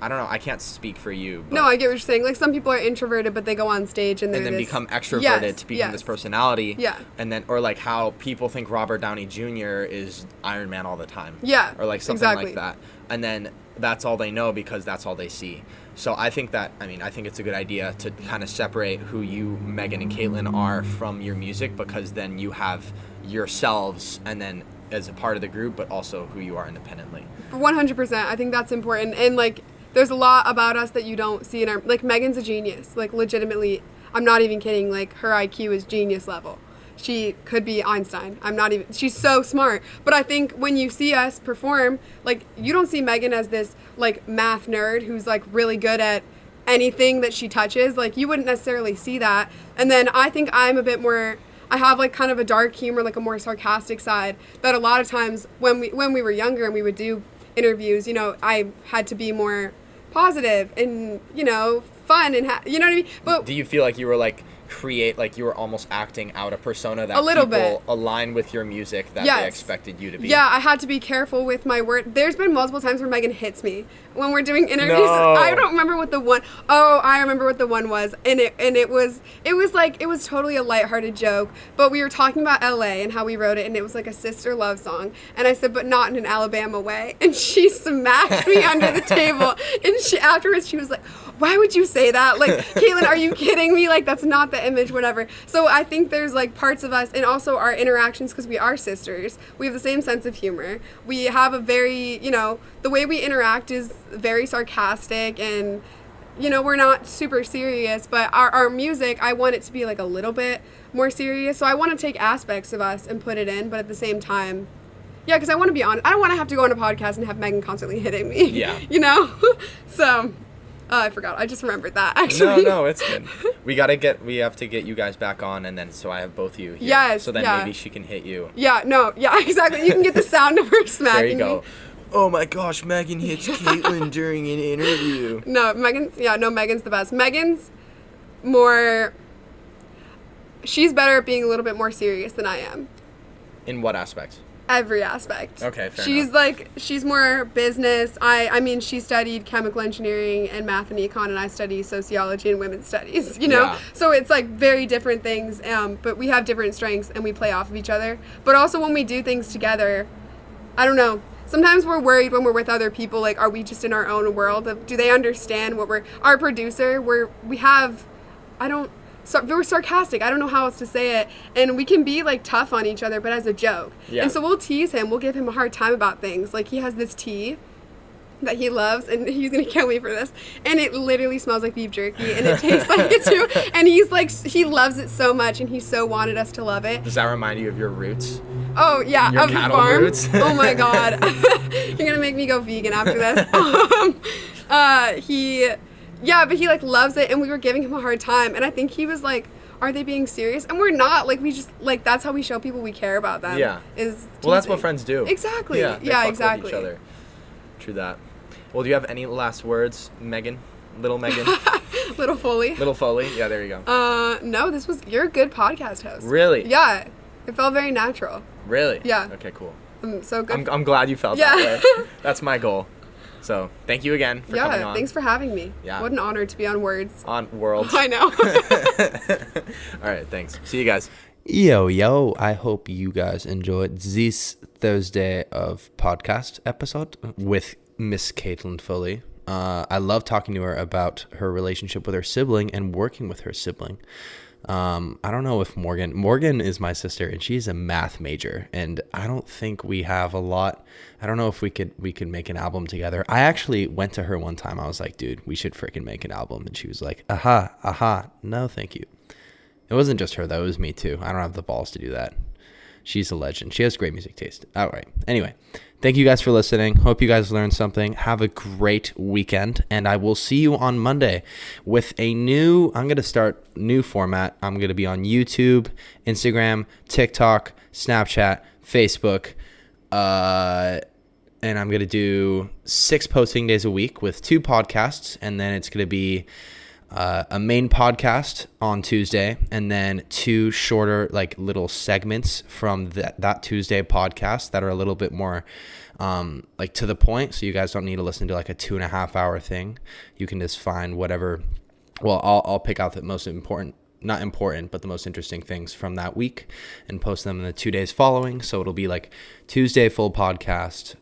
I don't know. I can't speak for you. But No, I get what you're saying. Like, some people are introverted, but they go on stage and they're then this- become extroverted Yes, to become yes. this personality. Yeah. And then, or like how people think Robert Downey Jr. is Iron Man all the time. Yeah, Or like something exactly. like that. And then that's all they know because that's all they see. So I think it's a good idea to kind of separate who you, Megan and Caitlin, are from your music, because then you have yourselves and then as a part of the group, but also who you are independently. 100%. I think that's important. And like, there's a lot about us that you don't see in our, like, Megan's a genius. Like, legitimately, I'm not even kidding. Like, her IQ is genius level. She could be Einstein. She's so smart. But I think when you see us perform, like, you don't see Megan as this, like, math nerd who's, like, really good at anything that she touches. Like, you wouldn't necessarily see that. And then I think I'm a bit more, I have, like, kind of a dark humor, like a more sarcastic side that a lot of times when we were younger and we would do interviews, you know, I had to be more positive and, you know, fun and you know what I mean? But Do you feel like you were like you were almost acting out a persona that A little people bit. align with your music that Yes. they expected you to be? yeah, I had to be careful with my word. There's been multiple times where Megan hits me when we're doing interviews. No. I don't remember what the one. Oh, I remember what the one was, and it was totally a lighthearted joke. But we were talking about LA and how we wrote it, and it was like a sister love song. And I said, but not in an Alabama way. And she smacked me under the table. And afterwards she was like, why would you say that? Like, Caitlin, are you kidding me? Like, that's not the image, whatever. So I think there's like parts of us, and also our interactions, because we are sisters. We have the same sense of humor. We have a very, you know, the way we interact is very sarcastic, and, you know, we're not super serious, but our music, I want it to be like a little bit more serious. So I want to take aspects of us and put it in, but at the same time, yeah, because I want to be honest. I don't want to have to go on a podcast and have Megan constantly hitting me. Yeah. You know? So, I forgot. I just remembered that, actually. No, it's good. We have to get you guys back on, and then so I have both of you here. Yes, So then yeah. maybe she can hit you. Yeah, no, yeah, exactly. You can get the sound of her smacking There you go. me. oh my gosh, Megan hits Caitlin during an interview. No, Megan's the best. Megan's more, she's better at being a little bit more serious than I am. In what aspect? Every aspect. Okay, fair she's enough. She's more business. I mean, she studied chemical engineering and math and econ, and I study sociology and women's studies, you know? Yeah. So it's like very different things, but we have different strengths and we play off of each other. But also when we do things together, I don't know, sometimes we're worried when we're with other people, like, are we just in our own world? Do they understand what our producer, we're sarcastic. I don't know how else to say it. And we can be like tough on each other, but as a joke. Yeah. And so we'll tease him. We'll give him a hard time about things. Like he has this tea that he loves, and he's going to kill me for this. And it literally smells like beef jerky, and it tastes like it too. And he's like, he loves it so much, and he so wanted us to love it. Does that remind you of your roots? Oh, yeah, Your of the cattle farm. roots? Oh, my God. You're going to make me go vegan after this. But he like loves it, and we were giving him a hard time, and I think he was like, are they being serious? And we're not. Like, we just, like, that's how we show people we care about them. Yeah. Is Well, that's teasing. what friends do. Exactly. Yeah, they Yeah, fuck exactly. with each other. True that. Well, do you have any last words, Megan? Little Megan? Little Foley. Little Foley? Yeah, there you go. No, you're a good podcast host. Really? Yeah. It felt very natural. Really? Yeah. Okay, cool. So good. I'm glad you felt Yeah. that way. That's my goal. So, thank you again for coming on. Thanks for having me. Yeah. What an honor to be on Words. On Worlds. I know. All right, thanks. See you guys. Yo, I hope you guys enjoyed this Thursday of podcast episode with Miss Caitlin Foley. I love talking to her about her relationship with her sibling and working with her sibling. I don't know if Morgan is my sister, and she's a math major, and I don't think we have a lot. I don't know if we could make an album together. I actually went to her one time. I was like, dude, we should freaking make an album. And she was like, no, thank you. It wasn't just her, though. It was me, too. I don't have the balls to do that. She's a legend. She has great music taste. All right. Anyway, thank you guys for listening. Hope you guys learned something. Have a great weekend, and I will see you on Monday with I'm going to start new format. I'm going to be on YouTube, Instagram, TikTok, Snapchat, Facebook, and I'm going to do 6 posting days a week with 2 podcasts, and then it's going to be a main podcast on Tuesday, and then 2 shorter, like, little segments from that Tuesday podcast that are a little bit more like to the point, so you guys don't need to listen to like a 2.5 hour thing. You can just find whatever. Well, I'll pick out the most important, not important, but the most interesting things from that week and post them in the 2 days following. So it'll be like Tuesday full podcast,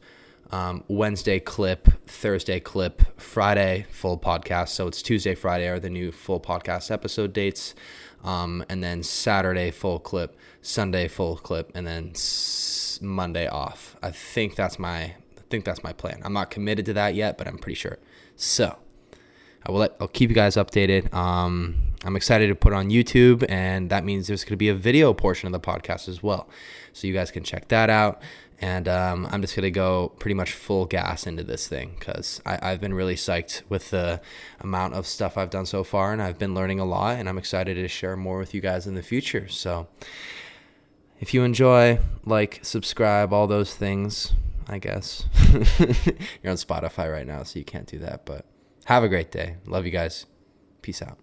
Wednesday clip, Thursday clip, Friday full podcast. So it's Tuesday, Friday are the new full podcast episode dates, and then Saturday full clip, Sunday full clip, and then Monday off. I think that's my plan. I'm not committed to that yet, but I'm pretty sure. So I'll keep you guys updated. I'm excited to put it on YouTube, and that means there's going to be a video portion of the podcast as well, so you guys can check that out. And I'm just going to go pretty much full gas into this thing because I've been really psyched with the amount of stuff I've done so far, and I've been learning a lot, and I'm excited to share more with you guys in the future. So if you enjoy, like, subscribe, all those things, I guess. You're on Spotify right now, so you can't do that, but have a great day. Love you guys. Peace out.